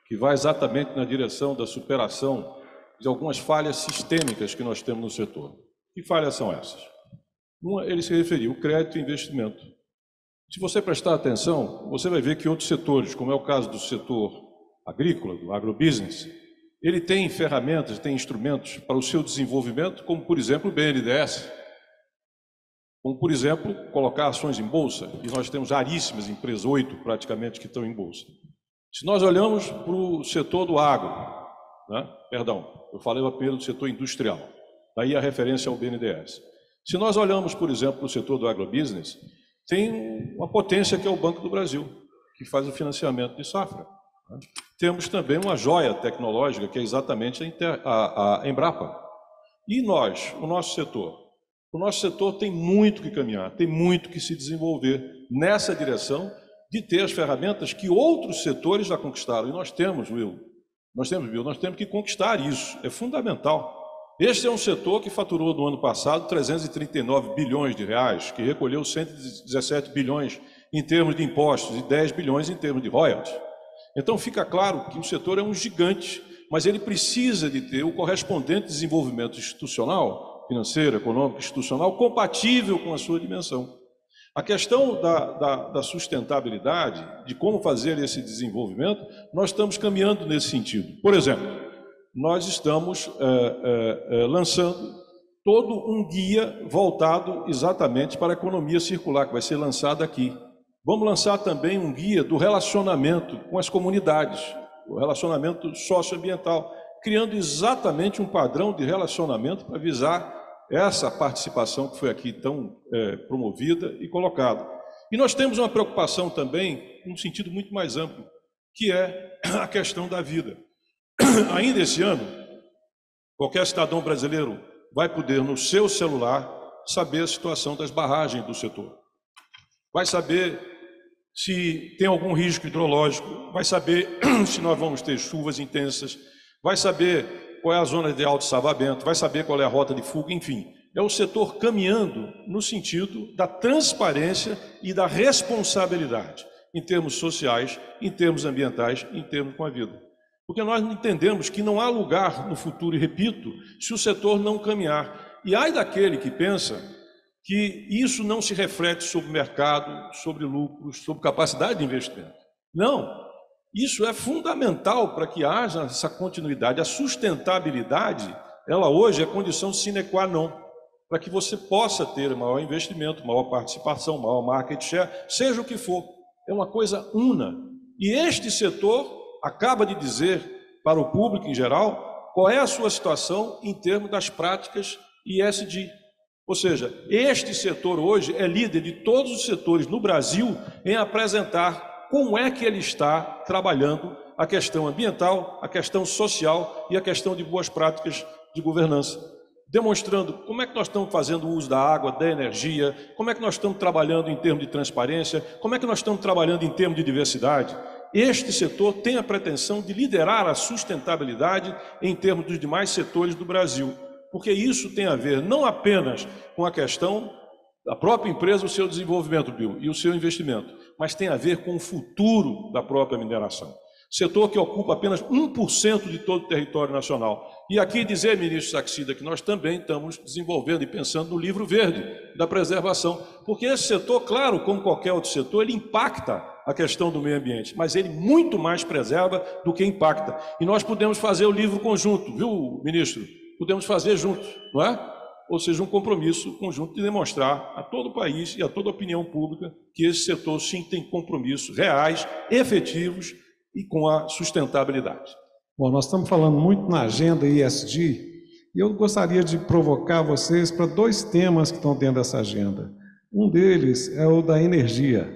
que vai exatamente na direção da superação de algumas falhas sistêmicas que nós temos no setor. Que falhas são essas? Uma, ele se referiu ao crédito e investimento. Se você prestar atenção, você vai ver que outros setores, como é o caso do setor agrícola, do agrobusiness, ele tem ferramentas, tem instrumentos para o seu desenvolvimento, como, por exemplo, o BNDES, como, por exemplo, colocar ações em bolsa, e nós temos raríssimas empresas, 8 praticamente, que estão em bolsa. Se nós olhamos para o setor do agro, né? Perdão, eu falei apenas do setor industrial, daí a referência ao BNDES. Se nós olhamos, por exemplo, para o setor do agrobusiness, tem uma potência que é o Banco do Brasil, que faz o financiamento de safra. Temos também uma joia tecnológica, que é exatamente a Embrapa. E nós, o nosso setor tem muito que caminhar, tem muito que se desenvolver nessa direção de ter as ferramentas que outros setores já conquistaram. E nós temos, Will, nós temos que conquistar isso, é fundamental. Este é um setor que faturou no ano passado 339 bilhões de reais, que recolheu 117 bilhões em termos de impostos e 10 bilhões em termos de royalties. Então fica claro que o setor é um gigante, mas ele precisa de ter o correspondente desenvolvimento institucional, financeiro, econômico, institucional, compatível com a sua dimensão. A questão da sustentabilidade, de como fazer esse desenvolvimento, nós estamos caminhando nesse sentido. Por exemplo, nós estamos lançando todo um guia voltado exatamente para a economia circular, que vai ser lançado aqui. Vamos lançar também um guia do relacionamento com as comunidades, o relacionamento socioambiental, criando exatamente um padrão de relacionamento para visar essa participação que foi aqui tão promovida e colocada. E nós temos uma preocupação também, num sentido muito mais amplo, que é a questão da vida. Ainda esse ano, qualquer cidadão brasileiro vai poder, no seu celular, saber a situação das barragens do setor. Vai saber se tem algum risco hidrológico, vai saber se nós vamos ter chuvas intensas, vai saber qual é a zona de alto salvamento, vai saber qual é a rota de fuga, enfim. É o setor caminhando no sentido da transparência e da responsabilidade, em termos sociais, em termos ambientais, em termos com a vida. Porque nós entendemos que não há lugar no futuro, e repito, se o setor não caminhar. E ai daquele que pensa que isso não se reflete sobre o mercado, sobre lucros, sobre capacidade de investimento. Não, isso é fundamental para que haja essa continuidade. A sustentabilidade, ela hoje é condição sine qua non, para que você possa ter maior investimento, maior participação, maior market share, seja o que for. É uma coisa una. E este setor acaba de dizer para o público em geral qual é a sua situação em termos das práticas ESG. Ou seja, este setor hoje é líder de todos os setores no Brasil em apresentar como é que ele está trabalhando a questão ambiental, a questão social e a questão de boas práticas de governança. Demonstrando como é que nós estamos fazendo uso da água, da energia, como é que nós estamos trabalhando em termos de transparência, como é que nós estamos trabalhando em termos de diversidade. Este setor tem a pretensão de liderar a sustentabilidade em termos dos demais setores do Brasil. Porque isso tem a ver não apenas com a questão da própria empresa, o seu desenvolvimento, Bill, e o seu investimento, mas tem a ver com o futuro da própria mineração. Setor que ocupa apenas 1% de todo o território nacional. E aqui dizer, ministro Saxida, que nós também estamos desenvolvendo e pensando no livro verde da preservação, porque esse setor, claro, como qualquer outro setor, ele impacta a questão do meio ambiente, mas ele muito mais preserva do que impacta. E nós podemos fazer o livro conjunto, viu, ministro? Podemos fazer juntos, não é? Ou seja, um compromisso conjunto de demonstrar a todo o país e a toda a opinião pública que esse setor sim tem compromissos reais, efetivos e com a sustentabilidade. Bom, nós estamos falando muito na agenda ESG e eu gostaria de provocar vocês para dois temas que estão dentro dessa agenda. Um deles é o da energia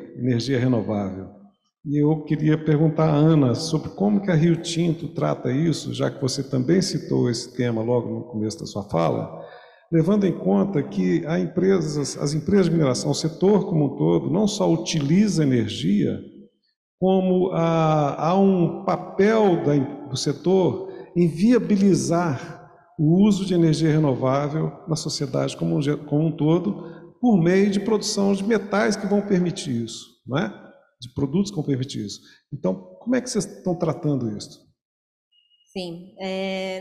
renovável. E eu queria perguntar à Ana sobre como que a Rio Tinto trata isso, já que você também citou esse tema logo no começo da sua fala, levando em conta que as empresas de mineração, o setor como um todo, não só utiliza energia, como há um papel do setor em viabilizar o uso de energia renovável na sociedade como um todo, por meio de produção de metais que vão permitir isso, não é? De produtos que vão permitir isso. Então, como é que vocês estão tratando isso? Sim,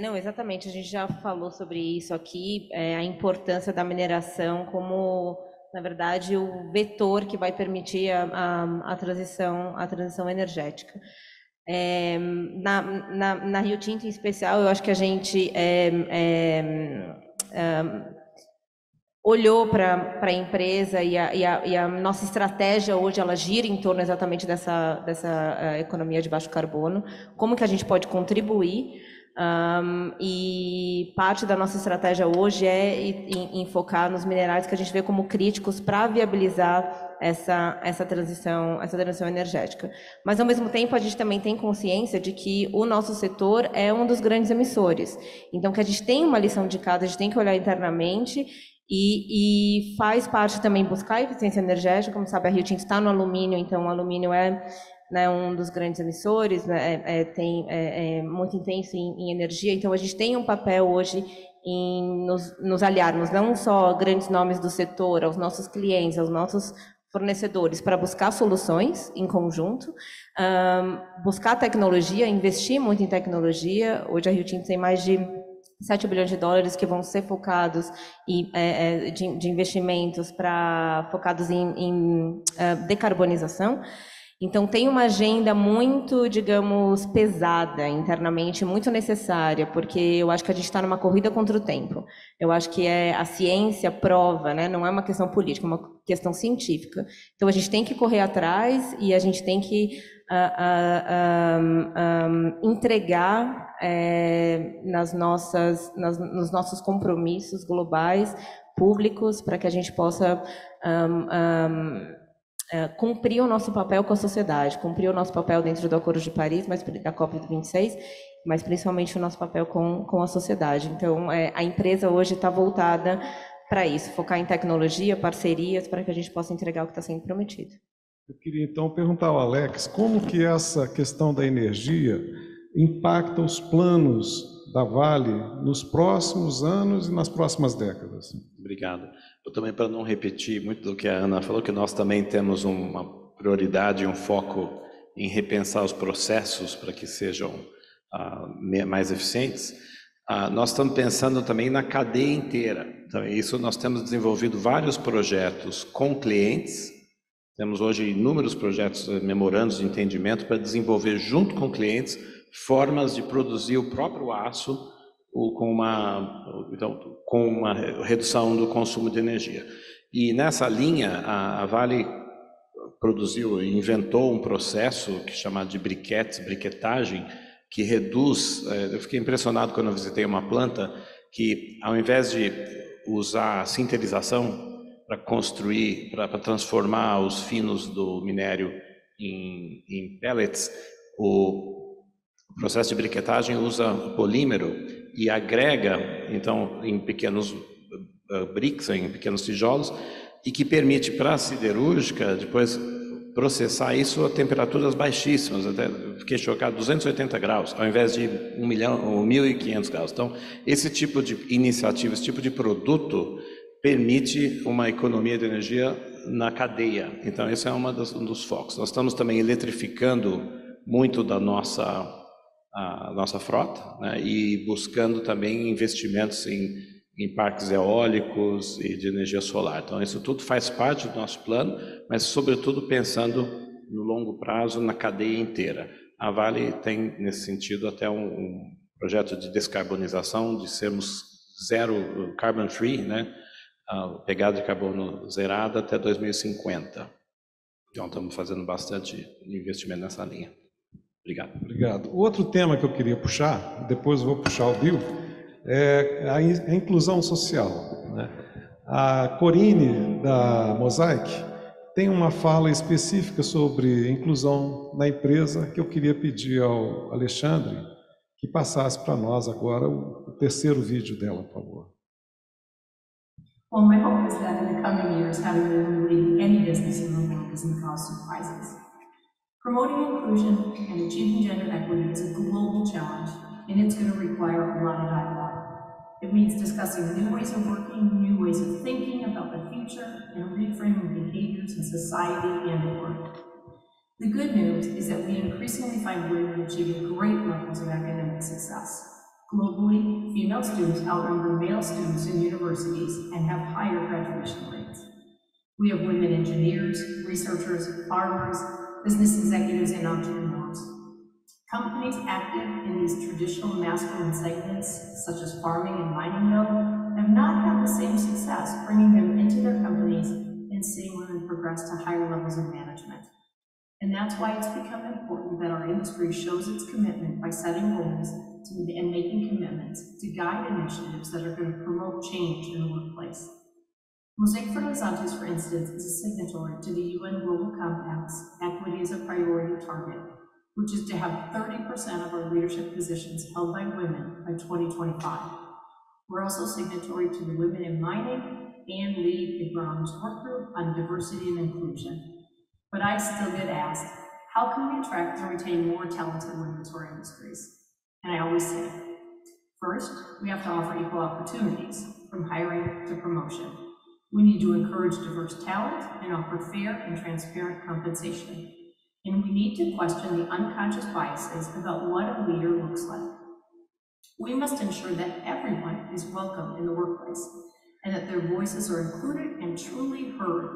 não, exatamente, a gente já falou sobre isso aqui, a importância da mineração como, na verdade, o vetor que vai permitir a transição energética. Na Rio Tinto, em especial, eu acho que a gente olhou para a empresa e a nossa estratégia hoje, ela gira em torno exatamente dessa economia de baixo carbono, como que a gente pode contribuir, e parte da nossa estratégia hoje é em focar nos minerais que a gente vê como críticos para viabilizar essa transição energética. Mas, ao mesmo tempo, a gente também tem consciência de que o nosso setor é um dos grandes emissores. Então, que a gente tem uma lição de casa, a gente tem que olhar internamente e faz parte também buscar a eficiência energética. Como sabe, a Rio Tinto está no alumínio, então o alumínio é, né, um dos grandes emissores, né, é muito intenso em energia. Então, a gente tem um papel hoje em nos aliarmos, não só grandes nomes do setor, aos nossos clientes, aos nossos fornecedores, para buscar soluções em conjunto, buscar tecnologia, investir muito em tecnologia. Hoje a Rio Tinto tem mais de 7 bilhões de dólares que vão ser focados de investimentos focados em decarbonização. Então, tem uma agenda muito, digamos, pesada internamente, muito necessária, porque eu acho que a gente está numa corrida contra o tempo. Eu acho que a ciência prova, né? Não é uma questão política, é uma questão científica. Então, a gente tem que correr atrás e a gente tem que entregar nos nossos compromissos globais, públicos, para que a gente possa cumprir o nosso papel com a sociedade, cumprir o nosso papel dentro do Acordo de Paris, da COP26, mas principalmente o nosso papel com a sociedade. Então, a empresa hoje está voltada para isso, focar em tecnologia, parcerias, para que a gente possa entregar o que está sendo prometido. Eu queria então perguntar ao Alex como que essa questão da energia impacta os planos da Vale nos próximos anos e nas próximas décadas. Obrigado. Eu também, para não repetir muito do que a Ana falou, que nós também temos uma prioridade e um foco em repensar os processos para que sejam mais eficientes. Nós estamos pensando também na cadeia inteira. Então, isso nós temos desenvolvido vários projetos com clientes. Temos hoje inúmeros projetos, memorandos de entendimento para desenvolver junto com clientes formas de produzir o próprio aço com uma redução do consumo de energia. E nessa linha, a Vale produziu e inventou um processo que é chamado de briquetagem, que reduz. Eu fiquei impressionado quando eu visitei uma planta que, ao invés de usar sinterização para construir, para transformar os finos do minério em pellets, o processo de briquetagem usa polímero e agrega, então, em pequenos bricks, em pequenos tijolos, e que permite para a siderúrgica depois processar isso a temperaturas baixíssimas, até fiquei chocado, 280 graus, ao invés de 1.500 graus. Então, esse tipo de iniciativa, esse tipo de produto permite uma economia de energia na cadeia. Então, esse é um dos focos. Nós estamos também eletrificando muito da nossa frota, né, e buscando também investimentos em parques eólicos e de energia solar. Então, isso tudo faz parte do nosso plano, mas, sobretudo, pensando no longo prazo, na cadeia inteira. A Vale tem, nesse sentido, até um projeto de descarbonização, de sermos zero carbon free, né, pegada de carbono zerada até 2050. Então, estamos fazendo bastante investimento nessa linha. Obrigado. Obrigado. Outro tema que eu queria puxar, depois eu vou puxar o Bill, é a inclusão social, né? A Corine, da Mosaic, tem uma fala específica sobre inclusão na empresa que eu queria pedir ao Alexandre que passasse para nós agora o terceiro vídeo dela, por favor. Well, my hope is that in the coming years, having been leading any business in the world doesn't cause surprises. Promoting inclusion and achieving gender equity is a global challenge, and it's going to require a lot of dialogue. It means discussing new ways of working, new ways of thinking about the future, and reframing behaviors in society and at work. The good news is that we increasingly find women achieving great levels of academic success. Globally, female students outnumber male students in universities and have higher graduation rates. We have women engineers, researchers, farmers, business executives, and entrepreneurs. Companies active in these traditional masculine segments, such as farming and mining, though, have not had the same success bringing them into their companies and seeing women progress to higher levels of management. And that's why it's become important that our industry shows its commitment by setting goals and making commitments to guide initiatives that are going to promote change in the workplace. Mosaic Fertilizantes, for instance, is a signatory to the UN Global Compact's Equity as a Priority target, which is to have 30% of our leadership positions held by women by 2025. We're also signatory to the Women in Mining and lead a Bronze work group on diversity and inclusion. But I still get asked, how can we attract and retain more talented women to our industries? And I always say, first, we have to offer equal opportunities, from hiring to promotion. We need to encourage diverse talent and offer fair and transparent compensation. And we need to question the unconscious biases about what a leader looks like. We must ensure that everyone is welcome in the workplace and that their voices are included and truly heard.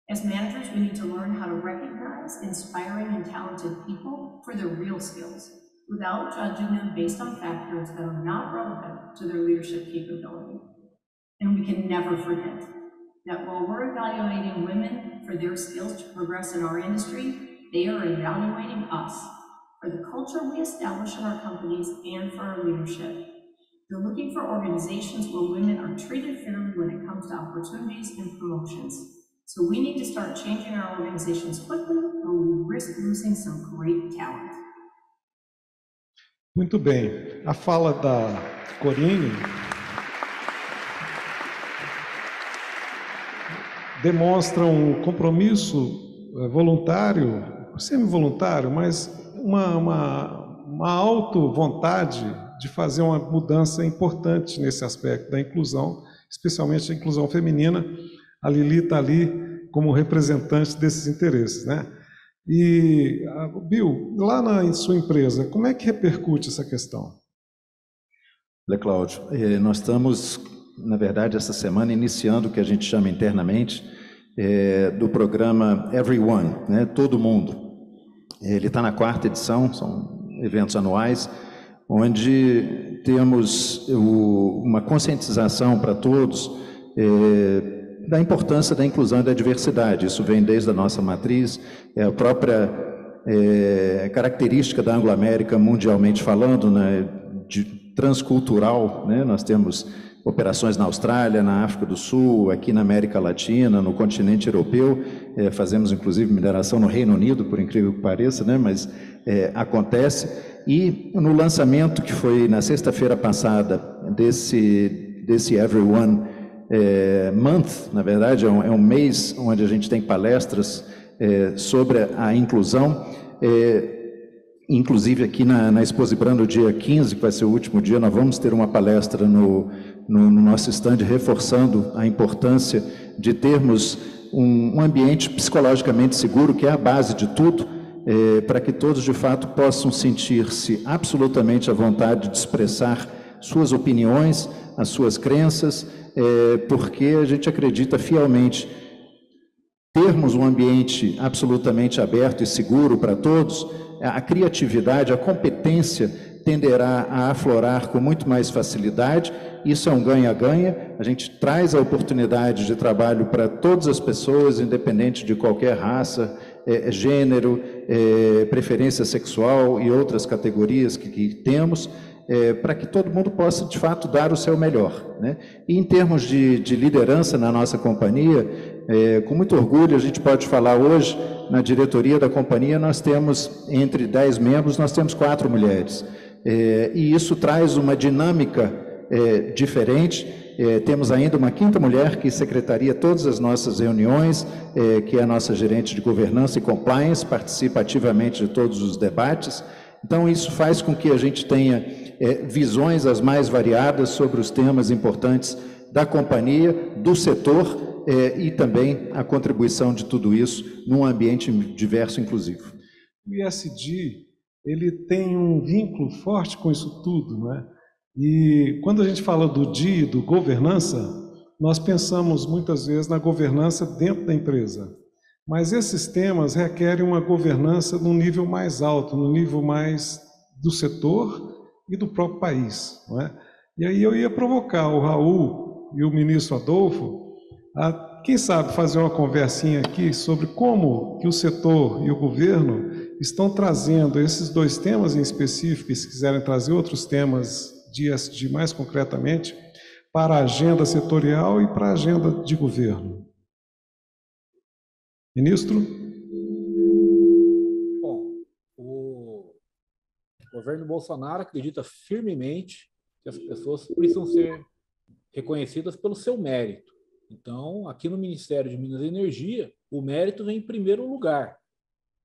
As managers, we need to learn how to recognize inspiring and talented people for their real skills without judging them based on factors that are not relevant to their leadership capability. And we can never forget that while we're evaluating women for their skills to progress in our industry, they are evaluating us for the culture we establish in our companies and for our leadership. They're looking for organizations where women are treated fairly when it comes to opportunities and promotions. So we need to start changing our organizations quickly, or we risk losing some great talent. Muito bem. A fala da Corine demonstra um compromisso voluntário, semi-voluntário, mas uma auto-vontade de fazer uma mudança importante nesse aspecto da inclusão, especialmente a inclusão feminina. A Lili está ali como representante desses interesses, né? E, Bill, lá na sua empresa, como é que repercute essa questão? Olha, Cláudio, nós estamos, na verdade, essa semana iniciando o que a gente chama internamente do programa Everyone, né? Todo mundo. Ele está na 4ª edição, são eventos anuais, onde temos uma conscientização para todos da importância da inclusão e da diversidade. Isso vem desde a nossa matriz, a própria característica da Anglo-América, mundialmente falando, né, de transcultural, né? Nós temos operações na Austrália, na África do Sul, aqui na América Latina, no continente europeu, fazemos inclusive mineração no Reino Unido, por incrível que pareça, né? Mas acontece. E no lançamento que foi na sexta-feira passada desse Everyone Month, na verdade, é um mês onde a gente tem palestras sobre a inclusão, inclusive aqui na Exposibran, no dia 15, que vai ser o último dia, nós vamos ter uma palestra no nosso stand reforçando a importância de termos um ambiente psicologicamente seguro, que é a base de tudo, para que todos de fato possam sentir-se absolutamente à vontade de expressar suas opiniões, as suas crenças, porque a gente acredita fielmente termos um ambiente absolutamente aberto e seguro para todos, a criatividade, a competência tenderá a aflorar com muito mais facilidade. Isso é um ganha-ganha. A gente traz a oportunidade de trabalho para todas as pessoas, independente de qualquer raça, gênero, preferência sexual e outras categorias que temos, para que todo mundo possa, de fato, dar o seu melhor, né? E em termos de liderança na nossa companhia, com muito orgulho, a gente pode falar hoje, na diretoria da companhia, nós temos, entre 10 membros, nós temos 4 mulheres. E isso traz uma dinâmica diferente. Temos ainda uma 5ª mulher que secretaria todas as nossas reuniões, que é a nossa gerente de governança e compliance, participa ativamente de todos os debates. Então, isso faz com que a gente tenha visões as mais variadas sobre os temas importantes da companhia, do setor, e também a contribuição de tudo isso num ambiente diverso e inclusivo. O ISD, ele tem um vínculo forte com isso tudo, não é? E quando a gente fala do D, do governança, nós pensamos muitas vezes na governança dentro da empresa. Mas esses temas requerem uma governança num nível mais alto, no nível mais do setor e do próprio país, não é? E aí eu ia provocar o Raul e o ministro Adolfo a, quem sabe, fazer uma conversinha aqui sobre como que o setor e o governo estão trazendo esses dois temas em específico, e se quiserem trazer outros temas de ESG mais concretamente, para a agenda setorial e para a agenda de governo. Ministro? Bom, o governo Bolsonaro acredita firmemente que as pessoas precisam ser reconhecidas pelo seu mérito. Então, aqui no Ministério de Minas e Energia, o mérito vem em primeiro lugar.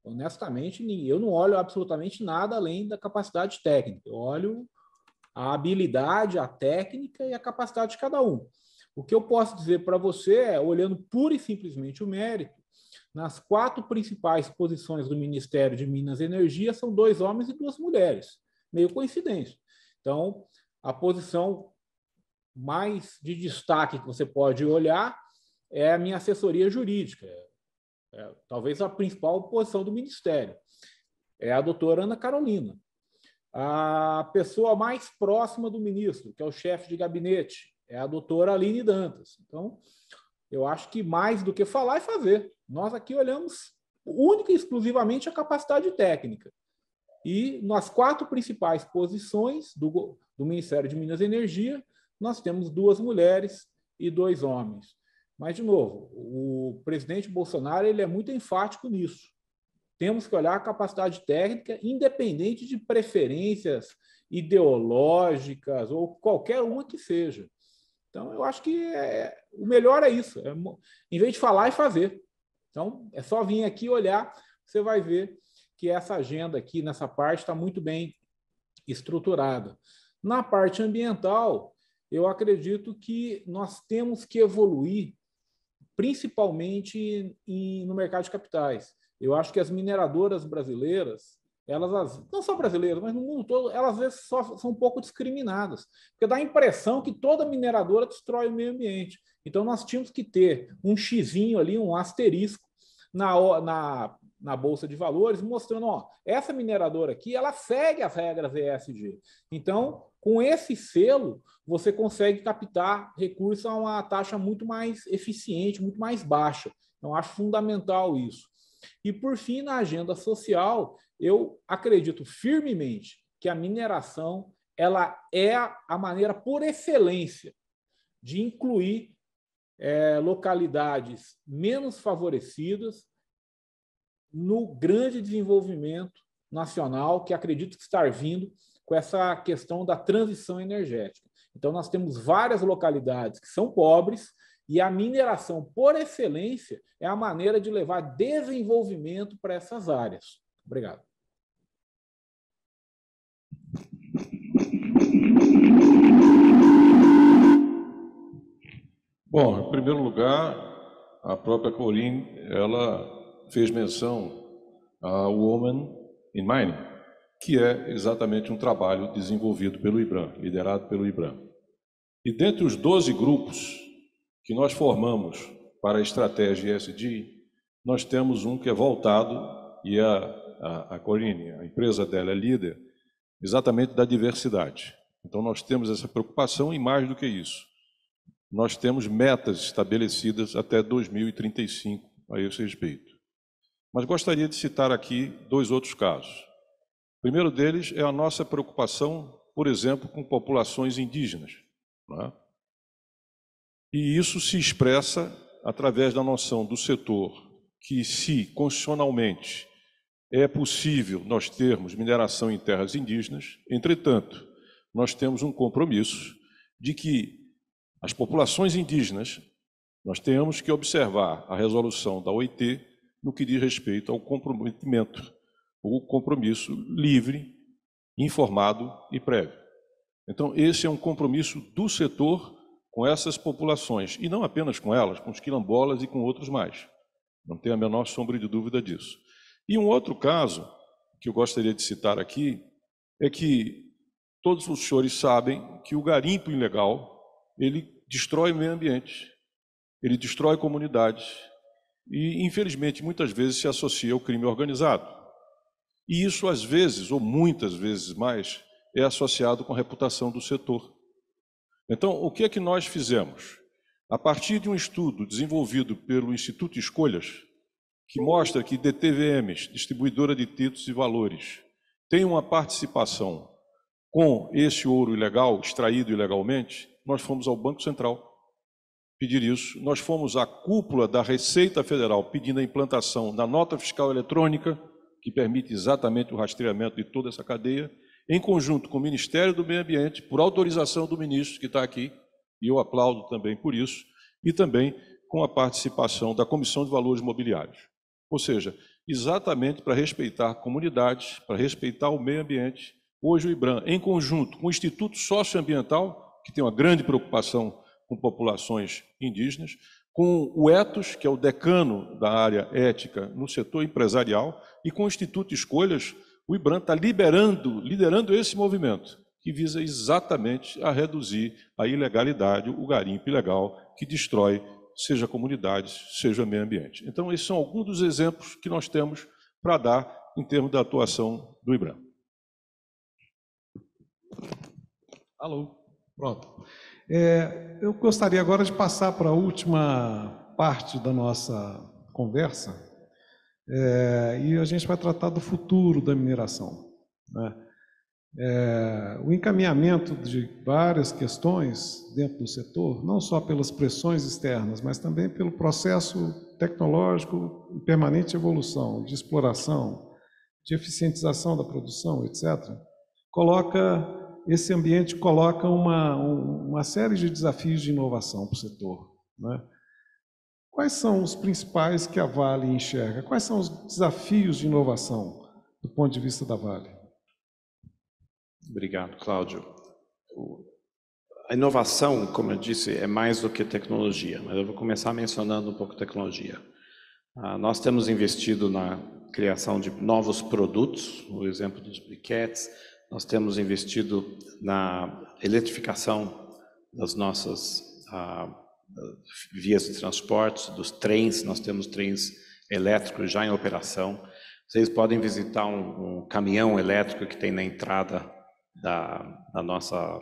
Honestamente, eu não olho absolutamente nada além da capacidade técnica. Eu olho a habilidade, a técnica e a capacidade de cada um. O que eu posso dizer para você é, olhando pura e simplesmente o mérito, nas 4 principais posições do Ministério de Minas e Energia são 2 homens e 2 mulheres. Meio coincidência. Então, a posição mais de destaque que você pode olhar é a minha assessoria jurídica. Talvez a principal posição do Ministério. É a doutora Ana Carolina. A pessoa mais próxima do ministro, que é o chefe de gabinete, é a doutora Aline Dantas. Então, eu acho que mais do que falar é fazer. Nós aqui olhamos única e exclusivamente a capacidade técnica. E nas 4 principais posições do Ministério de Minas e Energia, nós temos 2 mulheres e 2 homens. Mas, de novo, o presidente Bolsonaro ele é muito enfático nisso. Temos que olhar a capacidade técnica, independente de preferências ideológicas ou qualquer uma que seja. Então, eu acho que o melhor é isso. Em vez de falar, é fazer. Então, é só vir aqui olhar, você vai ver que essa agenda aqui, nessa parte, está muito bem estruturada. Na parte ambiental, eu acredito que nós temos que evoluir, principalmente no mercado de capitais. Eu acho que as mineradoras brasileiras, elas, não só brasileiras, mas no mundo todo, elas às vezes são um pouco discriminadas, porque dá a impressão que toda mineradora destrói o meio ambiente. Então, nós tínhamos que ter um xizinho ali, um asterisco na Bolsa de Valores, mostrando, ó, essa mineradora aqui, ela segue as regras ESG. Então, com esse selo, você consegue captar recursos a uma taxa muito mais eficiente, muito mais baixa. Então, acho fundamental isso. E, por fim, na agenda social, eu acredito firmemente que a mineração ela é a maneira por excelência de incluir localidades menos favorecidas no grande desenvolvimento nacional que acredito que está vindo com essa questão da transição energética. Então, nós temos várias localidades que são pobres e a mineração, por excelência, é a maneira de levar desenvolvimento para essas áreas. Obrigado. Bom, em primeiro lugar, a própria Corinne, ela fez menção a Women in Mining, que é exatamente um trabalho desenvolvido pelo IBRAM, liderado pelo IBRAM. E dentre os 12 grupos que nós formamos para a estratégia ESG, nós temos um que é voltado, e a Corinne, a empresa dela é líder, exatamente da diversidade. Então nós temos essa preocupação e mais do que isso. Nós temos metas estabelecidas até 2035 a esse respeito. Mas gostaria de citar aqui 2 outros casos. O primeiro deles é a nossa preocupação, por exemplo, com populações indígenas, não é? E isso se expressa através da noção do setor que, se constitucionalmente é possível nós termos mineração em terras indígenas, entretanto, nós temos um compromisso de que as populações indígenas, nós temos que observar a resolução da OIT no que diz respeito ao comprometimento, o compromisso livre, informado e prévio. Então, esse é um compromisso do setor com essas populações, e não apenas com elas, com os quilombolas e com outros mais. Não tenho a menor sombra de dúvida disso. E um outro caso que eu gostaria de citar aqui é que todos os senhores sabem que o garimpo ilegal, ele destrói o meio ambiente, ele destrói comunidades e, infelizmente, muitas vezes se associa ao crime organizado. E isso, às vezes, ou muitas vezes mais, é associado com a reputação do setor. Então, o que é que nós fizemos? A partir de um estudo desenvolvido pelo Instituto Escolhas, que mostra que DTVMs, distribuidora de títulos e valores, tem uma participação com esse ouro ilegal, extraído ilegalmente, nós fomos ao Banco Central pedir isso. Nós fomos à cúpula da Receita Federal pedindo a implantação da nota fiscal eletrônica, que permite exatamente o rastreamento de toda essa cadeia, em conjunto com o Ministério do Meio Ambiente, por autorização do ministro que está aqui, e eu aplaudo também por isso, e também com a participação da Comissão de Valores Mobiliários. Ou seja, exatamente para respeitar comunidades, para respeitar o meio ambiente. Hoje o IBRAM, em conjunto com o Instituto Socioambiental, que tem uma grande preocupação com populações indígenas, com o ETOS, que é o decano da área ética no setor empresarial, e com o Instituto Escolhas, o IBRAM está liderando esse movimento, que visa exatamente a reduzir a ilegalidade, o garimpo ilegal, que destrói, seja comunidades, seja meio ambiente. Então, esses são alguns dos exemplos que nós temos para dar em termos da atuação do IBRAM. Alô, pronto. Eu gostaria agora de passar para a última parte da nossa conversa, e a gente vai tratar do futuro da mineração, né? O encaminhamento de várias questões dentro do setor, não só pelas pressões externas, mas também pelo processo tecnológico em permanente evolução, de exploração, de eficientização da produção, etc., esse ambiente coloca uma série de desafios de inovação para o setor, né? Quais são os principais que a Vale enxerga? Quais são os desafios de inovação do ponto de vista da Vale? Obrigado, Cláudio. A inovação, como eu disse, é mais do que tecnologia, mas eu vou começar mencionando um pouco tecnologia. Nós temos investido na criação de novos produtos, o exemplo dos briquetes. Nós temos investido na eletrificação das nossas vias de transporte, dos trens. Nós temos trens elétricos já em operação. Vocês podem visitar um caminhão elétrico que tem na entrada da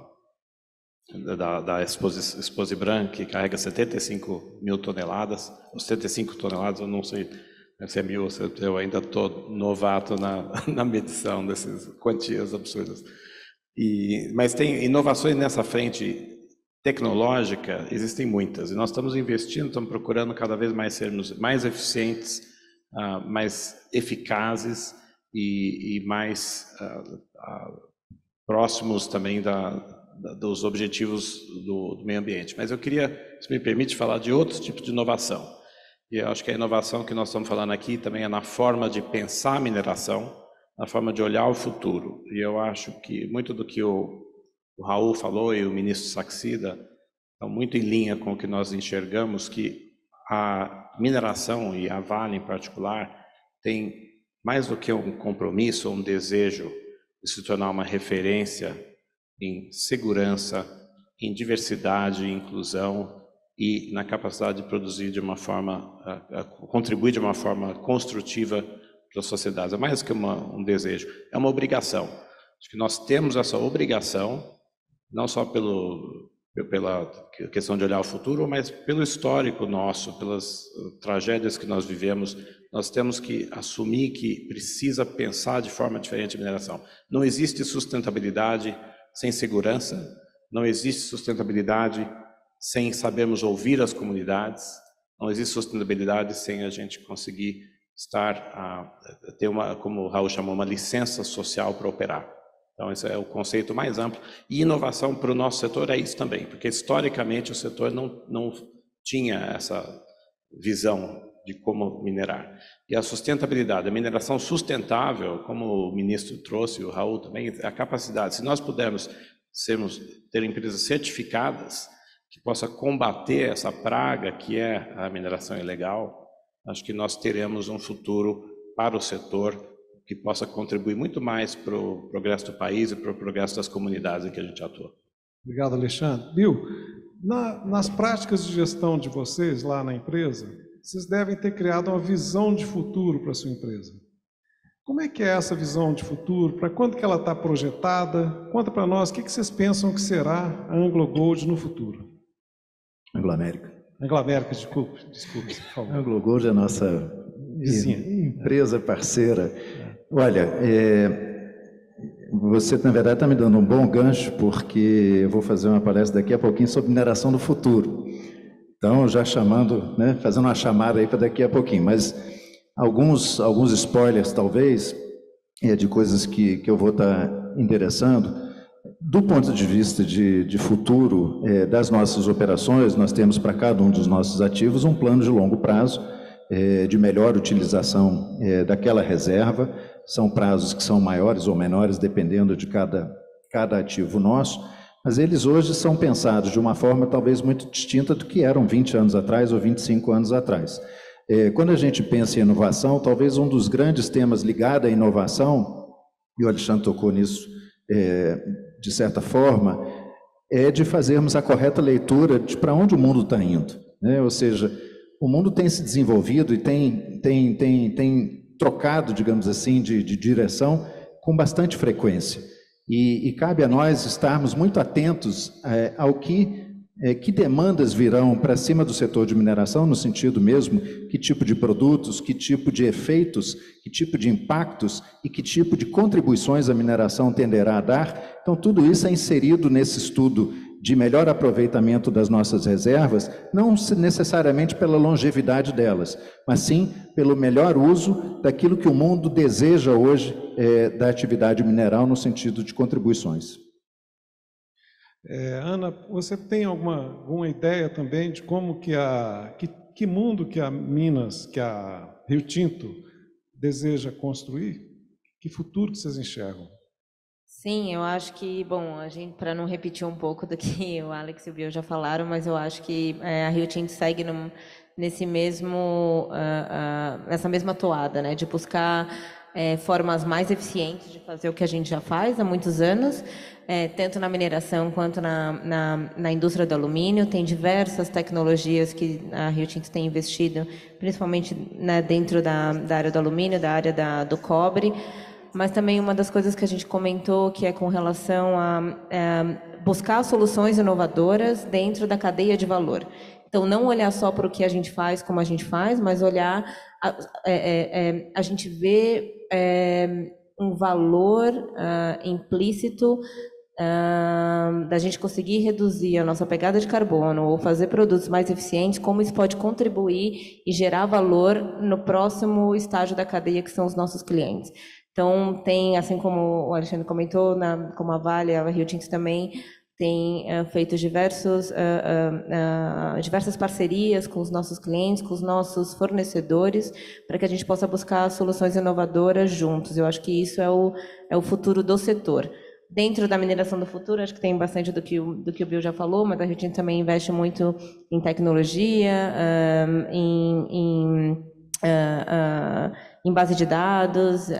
Exposibran, que carrega 75 mil toneladas, ou 75 toneladas, eu não sei se é mil, eu ainda estou novato na medição dessas quantias absurdas. Mas tem inovações nessa frente tecnológica, existem muitas, e nós estamos investindo, estamos procurando cada vez mais sermos mais eficientes, mais eficazes e mais próximos também dos objetivos do meio ambiente. Mas eu queria, se me permite, falar de outros tipos de inovação. E eu acho que a inovação que nós estamos falando aqui também é na forma de pensar a mineração, na forma de olhar o futuro. E eu acho que muito do que o Raul falou e o ministro Saxida estão muito em linha com o que nós enxergamos, que a mineração, e a Vale em particular, tem mais do que um compromisso ou um desejo de se tornar uma referência em segurança, em diversidade e inclusão e na capacidade de produzir de uma forma, contribuir de uma forma construtiva para a sociedade. É mais que um desejo, é uma obrigação. Acho que nós temos essa obrigação, não só pela questão de olhar o futuro, mas pelo histórico nosso, pelas tragédias que nós vivemos. Nós temos que assumir que precisa pensar de forma diferente a mineração. Não existe sustentabilidade sem segurança, não existe sustentabilidade sem sabermos ouvir as comunidades, não existe sustentabilidade sem a gente conseguir ter como o Raul chamou, uma licença social para operar. Então esse é o conceito mais amplo. E inovação para o nosso setor é isso também, porque historicamente o setor não tinha essa visão de como minerar. E a sustentabilidade, a mineração sustentável, como o ministro trouxe, o Raul também, a capacidade, se nós pudermos ter empresas certificadas que possa combater essa praga que é a mineração ilegal, acho que nós teremos um futuro para o setor que possa contribuir muito mais para o progresso do país e para o progresso das comunidades em que a gente atua. Obrigado, Alexandre. Bill, nas práticas de gestão de vocês lá na empresa, vocês devem ter criado uma visão de futuro para a sua empresa. Como é que é essa visão de futuro? Para quando que ela está projetada? Conta para nós, o que vocês pensam que será a AngloGold no futuro? Anglo-América. Anglo-América, desculpe, por favor. AngloGold é a nossa empresa parceira. Olha, você, na verdade, está me dando um bom gancho, porque eu vou fazer uma palestra daqui a pouquinho sobre mineração do futuro. Então, já chamando, né, fazendo uma chamada aí para daqui a pouquinho. Mas alguns spoilers, talvez, de coisas que eu vou estar endereçando. Do ponto de vista de futuro das nossas operações, nós temos para cada um dos nossos ativos um plano de longo prazo, de melhor utilização daquela reserva. São prazos que são maiores ou menores, dependendo de cada ativo nosso, mas eles hoje são pensados de uma forma talvez muito distinta do que eram 20 anos atrás ou 25 anos atrás. Quando a gente pensa em inovação, talvez um dos grandes temas ligado à inovação, e o Alexandre tocou nisso de certa forma, é de fazermos a correta leitura de para onde o mundo está indo, né? Ou seja, o mundo tem se desenvolvido e tem trocado, digamos assim, de direção com bastante frequência. E cabe a nós estarmos muito atentos ao que demandas virão para cima do setor de mineração, no sentido mesmo, que tipo de produtos, que tipo de efeitos, que tipo de impactos e que tipo de contribuições a mineração tenderá a dar. Então, tudo isso é inserido nesse estudo de melhor aproveitamento das nossas reservas, não necessariamente pela longevidade delas, mas sim pelo melhor uso daquilo que o mundo deseja hoje da atividade mineral no sentido de contribuições. Ana, você tem alguma ideia também de como que mundo que a Minas, que a Rio Tinto deseja construir? Que futuro que vocês enxergam? Sim, eu acho que, bom, a gente, para não repetir um pouco do que o Alex e o Bill já falaram, mas eu acho que a Rio Tinto segue nessa mesma toada, né, de buscar formas mais eficientes de fazer o que a gente já faz há muitos anos, tanto na mineração quanto na indústria do alumínio. Tem diversas tecnologias que a Rio Tinto tem investido, principalmente dentro da área do alumínio, da área do cobre, mas também uma das coisas que a gente comentou, que é com relação a buscar soluções inovadoras dentro da cadeia de valor. Então, não olhar só para o que a gente faz, como a gente faz, mas olhar, a gente vê um valor implícito da gente conseguir reduzir a nossa pegada de carbono ou fazer produtos mais eficientes, como isso pode contribuir e gerar valor no próximo estágio da cadeia, que são os nossos clientes. Então, tem, assim como o Alexandre comentou, como a Vale, a Rio Tinto também tem feito diversas parcerias com os nossos clientes, com os nossos fornecedores, para que a gente possa buscar soluções inovadoras juntos. Eu acho que isso é o futuro do setor. Dentro da mineração do futuro, acho que tem bastante do que o Bill já falou, mas a Rio Tinto também investe muito em tecnologia, em base de dados,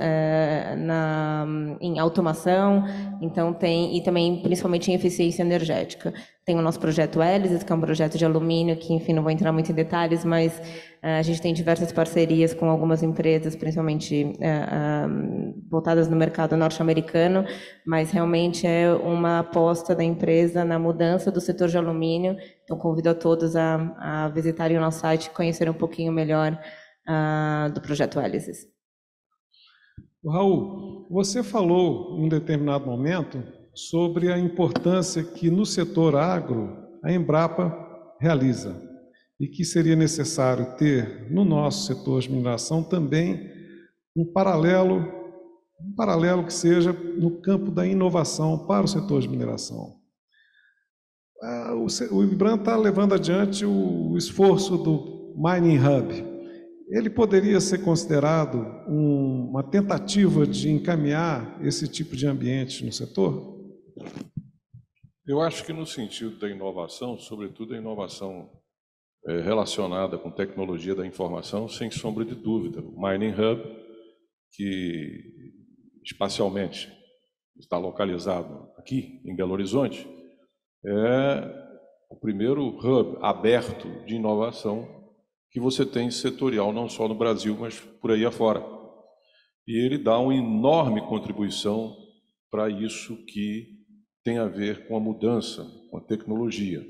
em automação, então e também principalmente em eficiência energética. Tem o nosso projeto Hélices, que é um projeto de alumínio, que, enfim, não vou entrar muito em detalhes, mas a gente tem diversas parcerias com algumas empresas, principalmente voltadas no mercado norte-americano, mas realmente é uma aposta da empresa na mudança do setor de alumínio. Então, convido a todos a visitarem o nosso site e conhecerem um pouquinho melhor do projeto Hélices. Raul, você falou em um determinado momento sobre a importância que no setor agro a Embrapa realiza e que seria necessário ter no nosso setor de mineração também um paralelo que seja no campo da inovação para o setor de mineração. O IBRAM está levando adiante o esforço do Mining Hub. Ele poderia ser considerado uma tentativa de encaminhar esse tipo de ambiente no setor? Eu acho que no sentido da inovação, sobretudo a inovação relacionada com tecnologia da informação, sem sombra de dúvida. O Mining Hub, que espacialmente está localizado aqui em Belo Horizonte, é o primeiro hub aberto de inovação que você tem setorial, não só no Brasil, mas por aí afora. E ele dá uma enorme contribuição para isso que tem a ver com a mudança, com a tecnologia.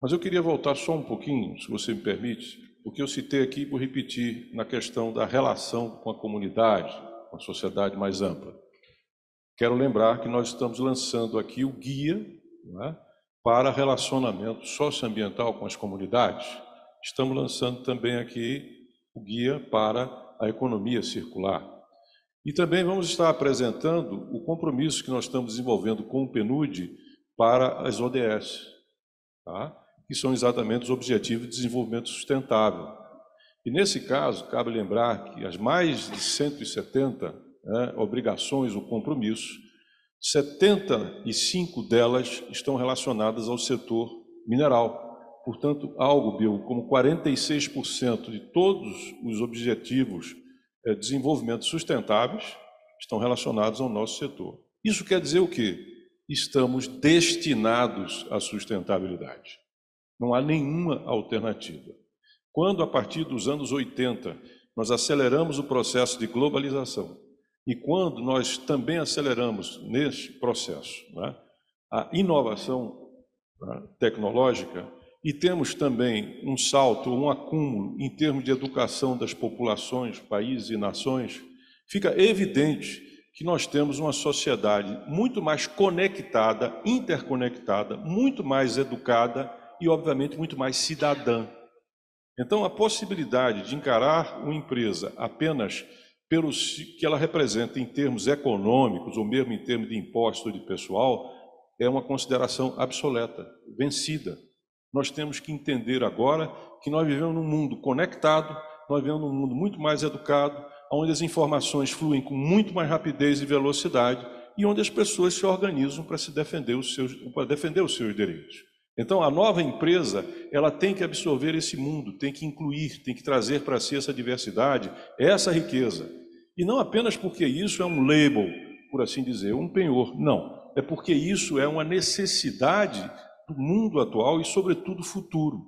Mas eu queria voltar só um pouquinho, se você me permite, porque eu citei aqui e vou repetir na questão da relação com a comunidade, com a sociedade mais ampla. Quero lembrar que nós estamos lançando aqui o guia, né, para relacionamento socioambiental com as comunidades. Estamos lançando também aqui o guia para a economia circular. E também vamos estar apresentando o compromisso que nós estamos desenvolvendo com o PNUD para as ODS, tá? Que são exatamente os Objetivos de Desenvolvimento Sustentável. E nesse caso, cabe lembrar que as mais de 170 obrigações ou compromissos, 75 delas estão relacionadas ao setor mineral. Portanto, algo, Bill, como 46% de todos os objetivos de desenvolvimento sustentáveis estão relacionados ao nosso setor. Isso quer dizer o quê? Estamos destinados à sustentabilidade. Não há nenhuma alternativa. Quando, a partir dos anos 80, nós aceleramos o processo de globalização, e quando nós também aceleramos nesse processo, né, a inovação, né, tecnológica, e temos também um salto, um acúmulo em termos de educação das populações, países e nações, fica evidente que nós temos uma sociedade muito mais conectada, interconectada, muito mais educada e, obviamente, muito mais cidadã. Então, a possibilidade de encarar uma empresa apenas pelo que ela representa em termos econômicos, ou mesmo em termos de imposto de pessoal, é uma consideração obsoleta, vencida. Nós temos que entender agora que nós vivemos num mundo conectado, nós vivemos num mundo muito mais educado, onde as informações fluem com muito mais rapidez e velocidade e onde as pessoas se organizam para defender os seus direitos. Então, a nova empresa, ela tem que absorver esse mundo, tem que incluir, tem que trazer para si essa diversidade, essa riqueza. E não apenas porque isso é um label, por assim dizer, um penhor. Não, é porque isso é uma necessidade do mundo atual e, sobretudo, futuro.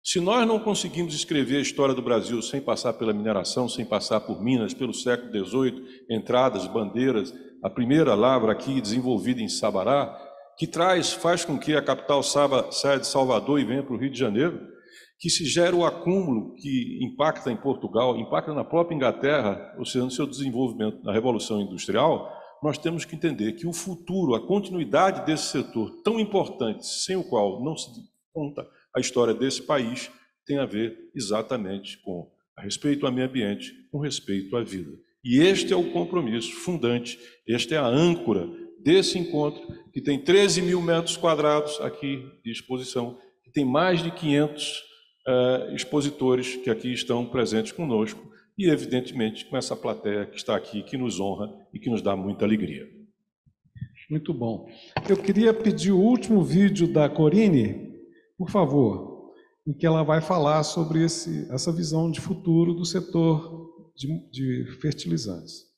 Se nós não conseguimos escrever a história do Brasil sem passar pela mineração, sem passar por Minas, pelo século XVIII, entradas, bandeiras, a primeira lavra aqui desenvolvida em Sabará, que faz com que a capital saia de Salvador e venha para o Rio de Janeiro, que se gera o acúmulo que impacta em Portugal, impacta na própria Inglaterra, ou seja, no seu desenvolvimento na Revolução Industrial, nós temos que entender que o futuro, a continuidade desse setor tão importante, sem o qual não se conta a história desse país, tem a ver exatamente com respeito ao meio ambiente, com respeito à vida. E este é o compromisso fundante, esta é a âncora desse encontro, que tem 13 mil metros quadrados aqui de exposição, que tem mais de 500 expositores que aqui estão presentes conosco, e, evidentemente, com essa plateia que está aqui, que nos honra e que nos dá muita alegria. Muito bom. Eu queria pedir o último vídeo da Corine, por favor, em que ela vai falar sobre essa visão de futuro do setor de fertilizantes.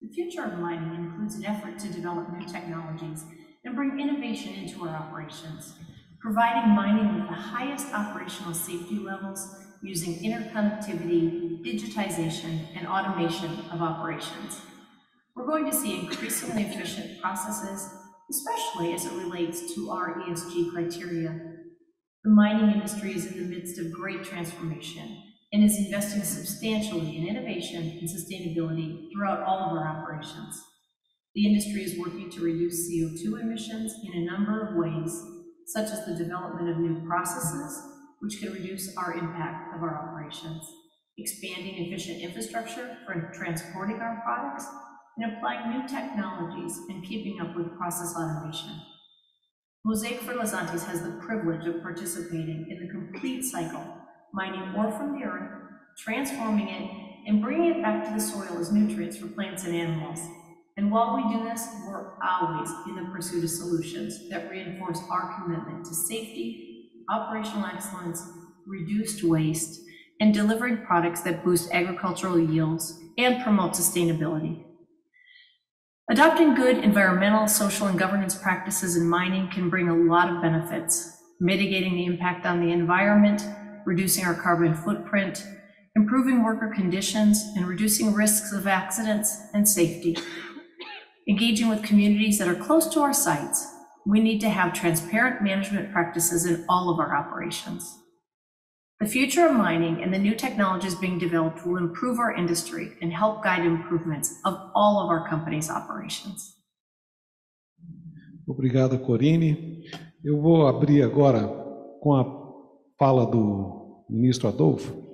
The future of mining includes an effort to develop new technologies and bring innovation into our operations, providing mining with the highest operational safety levels using interconnectivity, digitization, and automation of operations. We're going to see increasingly efficient processes, especially as it relates to our ESG criteria. The mining industry is in the midst of great transformation and is investing substantially in innovation and sustainability throughout all of our operations. The industry is working to reduce CO2 emissions in a number of ways, such as the development of new processes, which can reduce our impact of our operations, expanding efficient infrastructure for transporting our products, and applying new technologies and keeping up with process automation. Mosaic Fertilizantes has the privilege of participating in the complete cycle, mining ore from the earth, transforming it, and bringing it back to the soil as nutrients for plants and animals. And while we do this, we're always in the pursuit of solutions that reinforce our commitment to safety, operational excellence, reduced waste, and delivering products that boost agricultural yields and promote sustainability. Adopting good environmental, social, and governance practices in mining can bring a lot of benefits, mitigating the impact on the environment, reducing our carbon footprint, improving worker conditions, and reducing risks of accidents and safety. Engaging with communities that are close to our sites, we need to have transparent management practices in all of our operations. The future of mining and the new technologies being developed will improve our industry and help guide improvements of all of our company's operations. Obrigado, Corine. Eu vou abrir agora, com a fala do ministro Adolfo,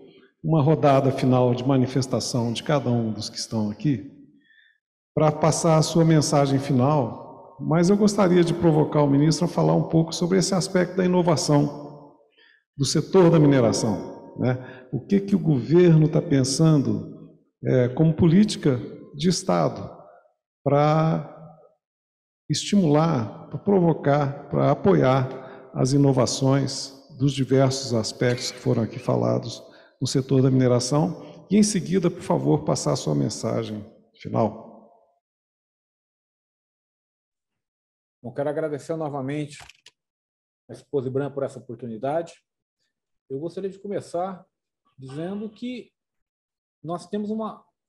uma rodada final de manifestação de cada um dos que estão aqui, para passar a sua mensagem final, mas eu gostaria de provocar o ministro a falar um pouco sobre esse aspecto da inovação do setor da mineração, né? O que o governo está pensando como política de Estado para estimular, para provocar, para apoiar as inovações dos diversos aspectos que foram aqui falados no setor da mineração. E, em seguida, por favor, passar a sua mensagem final. Bom, quero agradecer novamente a Exposibran por essa oportunidade. Eu gostaria de começar dizendo que nós temos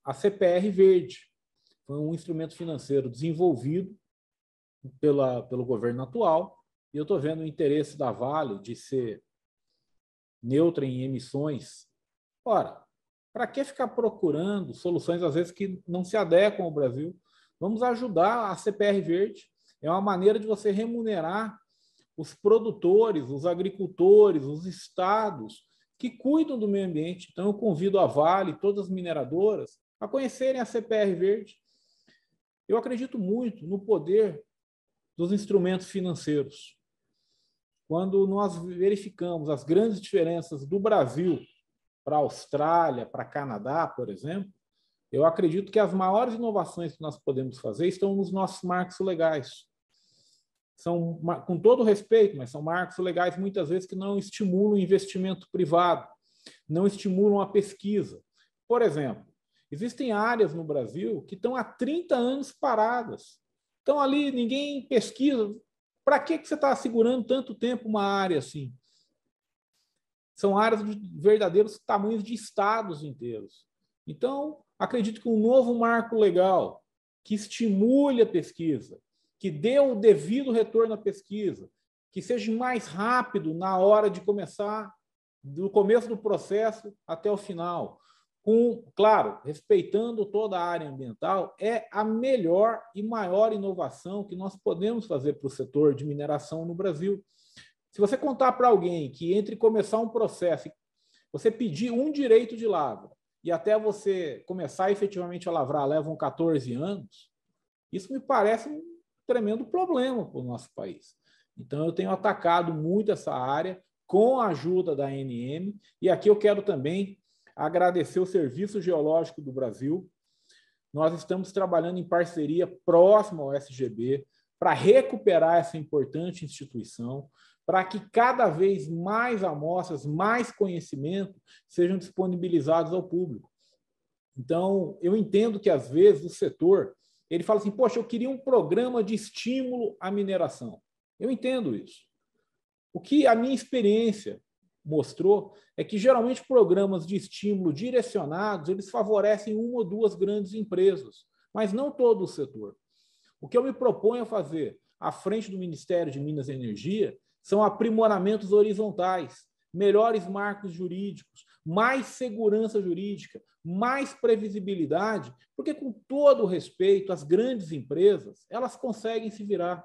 a CPR Verde, foi um instrumento financeiro desenvolvido pelo governo atual, e eu estou vendo o interesse da Vale de ser neutra em emissões. Ora, para que ficar procurando soluções, às vezes, que não se adequam ao Brasil? Vamos ajudar a CPR Verde. É uma maneira de você remunerar os produtores, os agricultores, os estados que cuidam do meio ambiente. Então, eu convido a Vale e todas as mineradoras a conhecerem a CPR Verde. Eu acredito muito no poder dos instrumentos financeiros. Quando nós verificamos as grandes diferenças do Brasil para a Austrália, para Canadá, por exemplo, eu acredito que as maiores inovações que nós podemos fazer estão nos nossos marcos legais. São, com todo respeito, mas são marcos legais muitas vezes que não estimulam o investimento privado, não estimulam a pesquisa. Por exemplo, existem áreas no Brasil que estão há 30 anos paradas. Então, ali, ninguém pesquisa. Para que você está segurando tanto tempo uma área assim? São áreas de verdadeiros tamanhos de estados inteiros. Então, acredito que um novo marco legal que estimule a pesquisa, que dê o devido retorno à pesquisa, que seja mais rápido na hora de começar, do começo do processo até o final, claro, respeitando toda a área ambiental, é a melhor e maior inovação que nós podemos fazer para o setor de mineração no Brasil. Se você contar para alguém que entre começar um processo, você pedir um direito de lavra e até você começar efetivamente a lavrar levam 14 anos, isso me parece um tremendo problema para o nosso país. Então, eu tenho atacado muito essa área com a ajuda da ANM, e aqui eu quero também agradecer o Serviço Geológico do Brasil. Nós estamos trabalhando em parceria próxima ao SGB para recuperar essa importante instituição, para que cada vez mais amostras, mais conhecimento sejam disponibilizados ao público. Então, eu entendo que, às vezes, o setor ele fala assim, poxa, eu queria um programa de estímulo à mineração. Eu entendo isso. O que a minha experiência mostrou é que, geralmente, programas de estímulo direcionados, eles favorecem uma ou duas grandes empresas, mas não todo o setor. O que eu me proponho a fazer à frente do Ministério de Minas e Energia são aprimoramentos horizontais, melhores marcos jurídicos, mais segurança jurídica, mais previsibilidade, porque, com todo o respeito, as grandes empresas, elas conseguem se virar.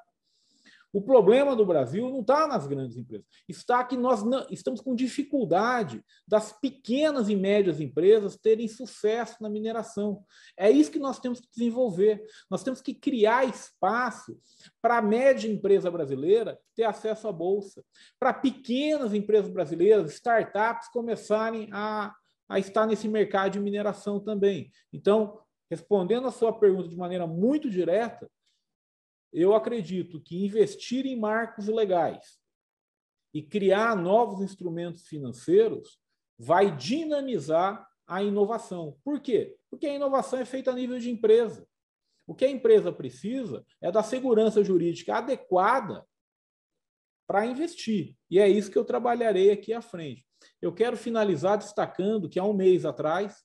O problema do Brasil não está nas grandes empresas, está que nós estamos com dificuldade das pequenas e médias empresas terem sucesso na mineração. É isso que nós temos que desenvolver. Nós temos que criar espaço para a média empresa brasileira ter acesso à bolsa, para pequenas empresas brasileiras, startups, começarem a estar nesse mercado de mineração também. Então, respondendo a sua pergunta de maneira muito direta, eu acredito que investir em marcos legais e criar novos instrumentos financeiros vai dinamizar a inovação. Por quê? Porque a inovação é feita a nível de empresa. O que a empresa precisa é da segurança jurídica adequada para investir. E é isso que eu trabalharei aqui à frente. Eu quero finalizar destacando que há um mês atrás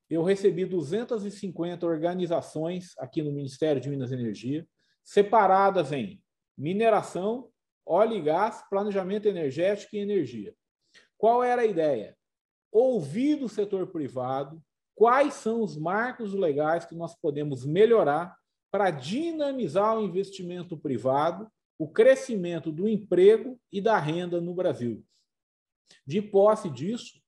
eu recebi 250 organizações aqui no Ministério de Minas e Energia, separadas em mineração, óleo e gás, planejamento energético e energia. Qual era a ideia? Ouvir do setor privado quais são os marcos legais que nós podemos melhorar para dinamizar o investimento privado, o crescimento do emprego e da renda no Brasil. De posse disso,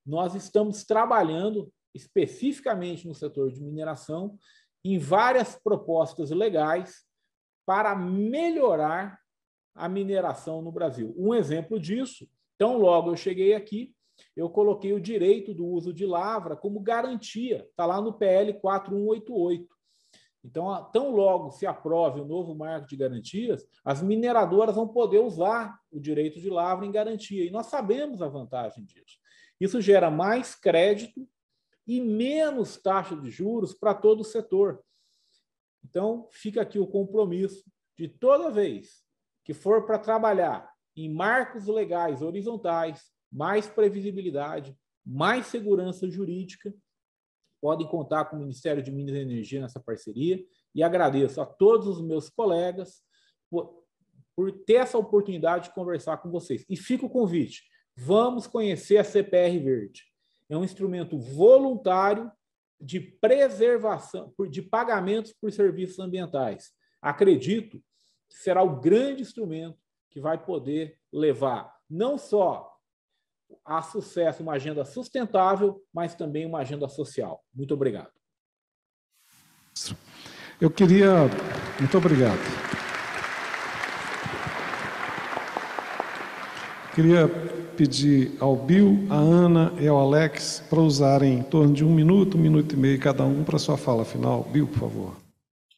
nós estamos trabalhando especificamente no setor de mineração em várias propostas legais para melhorar a mineração no Brasil. Um exemplo disso, tão logo eu cheguei aqui, eu coloquei o direito do uso de lavra como garantia, está lá no PL 4188. Então, tão logo se aprove o novo marco de garantias, as mineradoras vão poder usar o direito de lavra em garantia, e nós sabemos a vantagem disso. Isso gera mais crédito e menos taxa de juros para todo o setor. Então, fica aqui o compromisso de toda vez que for para trabalhar em marcos legais horizontais, mais previsibilidade, mais segurança jurídica, podem contar com o Ministério de Minas e Energia nessa parceria, e agradeço a todos os meus colegas por ter essa oportunidade de conversar com vocês. E fica o convite, vamos conhecer a CPR Verde. É um instrumento voluntário de preservação, de pagamentos por serviços ambientais. Acredito que será o grande instrumento que vai poder levar não só a sucesso uma agenda sustentável, mas também uma agenda social. Muito obrigado. Eu queria... Muito obrigado. Queria pedir ao Bill, à Ana e ao Alex para usarem em torno de 1 minuto e meio cada um para a sua fala final. Bill, por favor.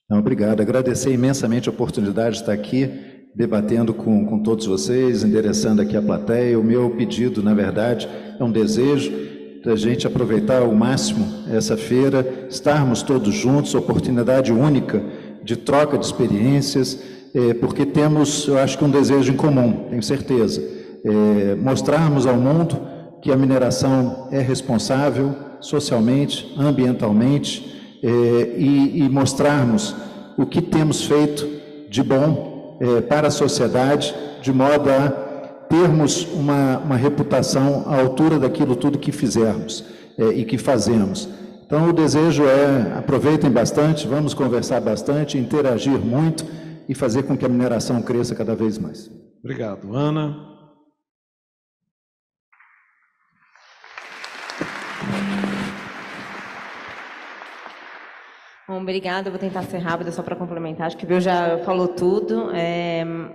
Não, obrigado. Agradecer imensamente a oportunidade de estar aqui debatendo com todos vocês, endereçando aqui a plateia. O meu pedido, na verdade, é um desejo da gente aproveitar ao máximo essa feira, estarmos todos juntos, oportunidade única de troca de experiências, porque temos, eu acho que um desejo em comum, tenho certeza. Mostrarmos ao mundo que a mineração é responsável socialmente, ambientalmente, e mostrarmos o que temos feito de bom para a sociedade, de modo a termos uma reputação à altura daquilo tudo que fizermos e que fazemos. Então, o desejo é, aproveitem bastante, vamos conversar bastante, interagir muito e fazer com que a mineração cresça cada vez mais. Obrigado. Ana? Bom, obrigada. Eu vou tentar ser rápida só para complementar. Acho que o Bill já falou tudo.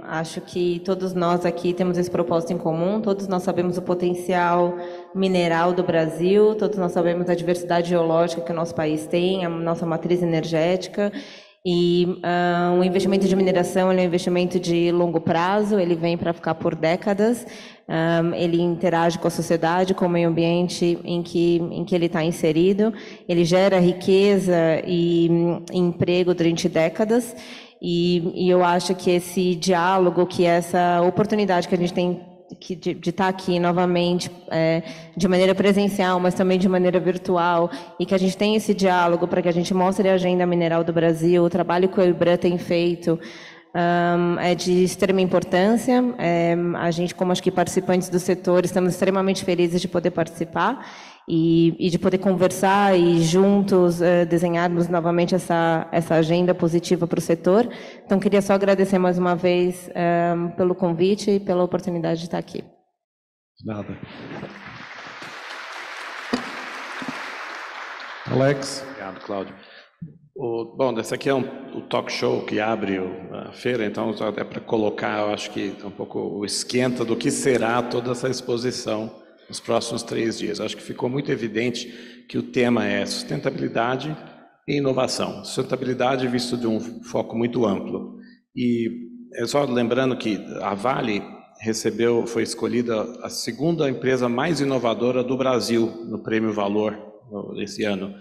Acho que todos nós aqui temos esse propósito em comum. Todos nós sabemos o potencial mineral do Brasil. Todos nós sabemos a diversidade geológica que o nosso país tem, a nossa matriz energética. E o investimento de mineração ele é um investimento de longo prazo. Ele vem para ficar por décadas. Ele interage com a sociedade, com o meio ambiente em que ele está inserido, ele gera riqueza e emprego durante décadas, e eu acho que esse diálogo, que essa oportunidade que a gente tem de estar aqui novamente, de maneira presencial, mas também de maneira virtual, e que a gente tem esse diálogo para que a gente mostre a agenda mineral do Brasil, o trabalho que o IBRAM tem feito, é de extrema importância. A gente, como acho que participantes do setor, estamos extremamente felizes de poder participar e de poder conversar e juntos desenharmos novamente essa agenda positiva para o setor. Então, queria só agradecer mais uma vez pelo convite e pela oportunidade de estar aqui. Nada. Alex? Obrigado, Cláudio. Bom, esse aqui é o talk show que abre a feira, então é para colocar, eu acho que um pouco o esquenta do que será toda essa exposição nos próximos 3 dias. Eu acho que ficou muito evidente que o tema é sustentabilidade e inovação. Sustentabilidade visto de um foco muito amplo. E só lembrando que a Vale foi escolhida a 2ª empresa mais inovadora do Brasil no Prêmio Valor esse ano.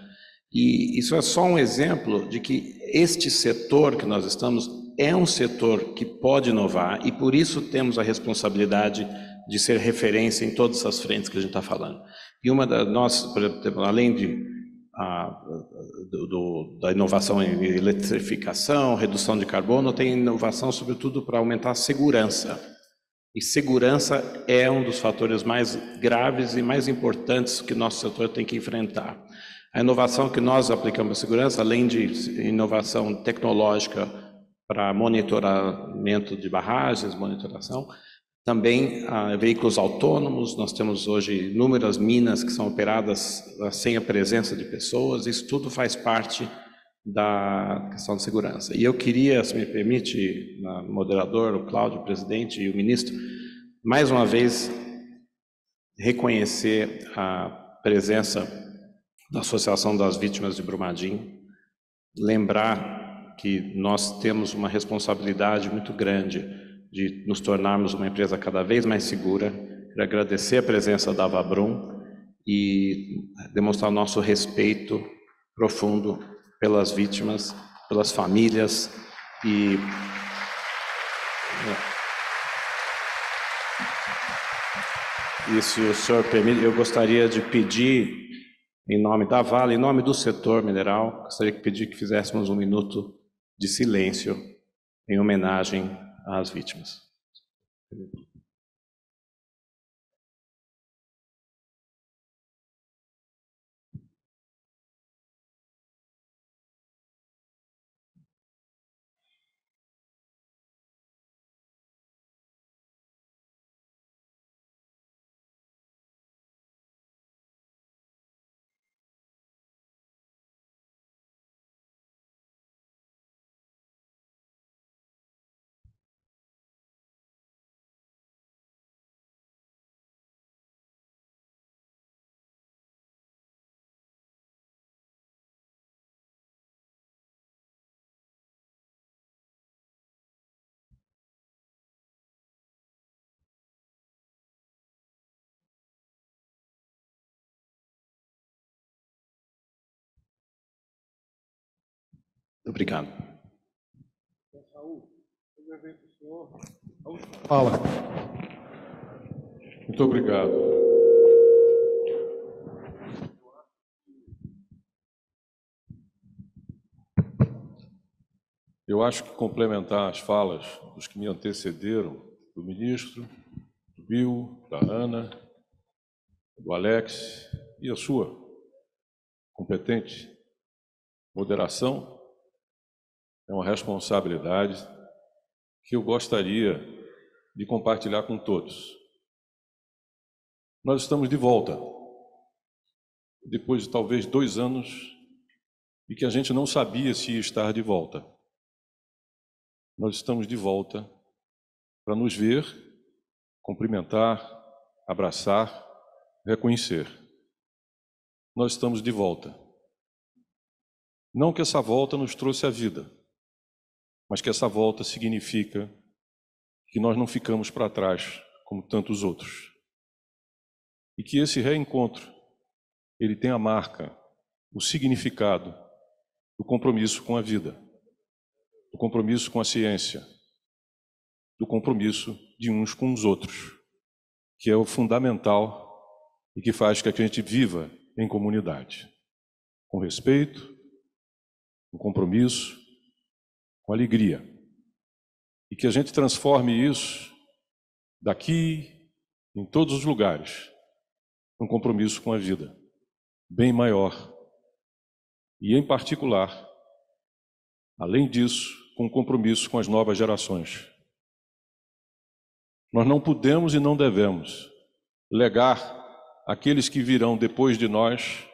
E isso é só um exemplo de que este setor que nós estamos é um setor que pode inovar e por isso temos a responsabilidade de ser referência em todas essas frentes que a gente está falando. E uma das nossas, por exemplo, além da inovação em eletrificação, redução de carbono, tem inovação sobretudo para aumentar a segurança. E segurança é um dos fatores mais graves e mais importantes que o nosso setor tem que enfrentar. A inovação que nós aplicamos à segurança, além de inovação tecnológica para monitoramento de barragens, monitoração, também veículos autônomos. Nós temos hoje inúmeras minas que são operadas sem a presença de pessoas. Isso tudo faz parte da questão de segurança. E eu queria, se me permite, o moderador, o Cláudio, o presidente e o ministro, mais uma vez reconhecer a presença da Associação das Vítimas de Brumadinho, lembrar que nós temos uma responsabilidade muito grande de nos tornarmos uma empresa cada vez mais segura. Quero agradecer a presença da Avabrum e demonstrar o nosso respeito profundo pelas vítimas, pelas famílias e se o senhor permite, eu gostaria de pedir, em nome da Vale, em nome do setor mineral, gostaria de pedir que fizéssemos um minuto de silêncio em homenagem às vítimas. Obrigado. Fala. Muito obrigado. Eu acho que complementar as falas dos que me antecederam, do ministro, do Bill, da Ana, do Alex e a sua competente moderação, é uma responsabilidade que eu gostaria de compartilhar com todos. Nós estamos de volta, depois de talvez 2 anos, e que a gente não sabia se ia estar de volta. Nós estamos de volta para nos ver, cumprimentar, abraçar, reconhecer. Nós estamos de volta. Não que essa volta nos trouxe a vida, mas que essa volta significa que nós não ficamos para trás como tantos outros. E que esse reencontro, ele tem a marca, o significado do compromisso com a vida, do compromisso com a ciência, do compromisso de uns com os outros, que é o fundamental e que faz que a gente viva em comunidade, com respeito, com compromisso, com alegria. E que a gente transforme isso, daqui, em todos os lugares, num compromisso com a vida, bem maior. E, em particular, além disso, com compromisso com as novas gerações. Nós não podemos e não devemos legar àqueles que virão depois de nós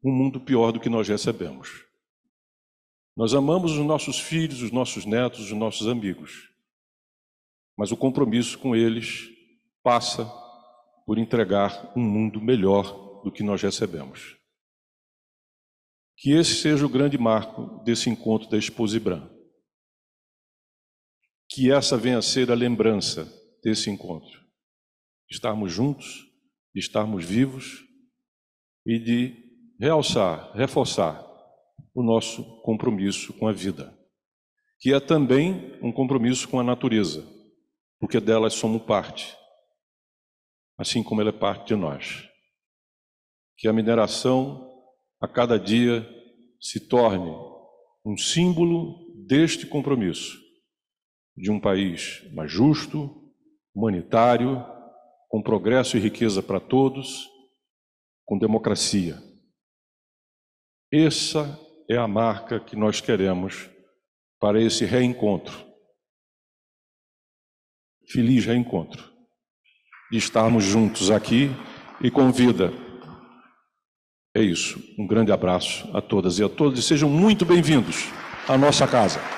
um mundo pior do que nós recebemos. Nós amamos os nossos filhos, os nossos netos, os nossos amigos, mas o compromisso com eles passa por entregar um mundo melhor do que nós recebemos. Que esse seja o grande marco desse encontro da Exposibram. Que essa venha a ser a lembrança desse encontro. Estarmos juntos, de estarmos vivos e de realçar, reforçar o nosso compromisso com a vida. que é também um compromisso com a natureza, porque delas somos parte, assim como ela é parte de nós. Que a mineração, a cada dia, se torne um símbolo deste compromisso, de um país mais justo, humanitário, com progresso e riqueza para todos, com democracia. Essa é a marca que nós queremos para esse reencontro. Feliz reencontro. De estarmos juntos aqui e com vida. É isso. Um grande abraço a todas e a todos e sejam muito bem-vindos à nossa casa.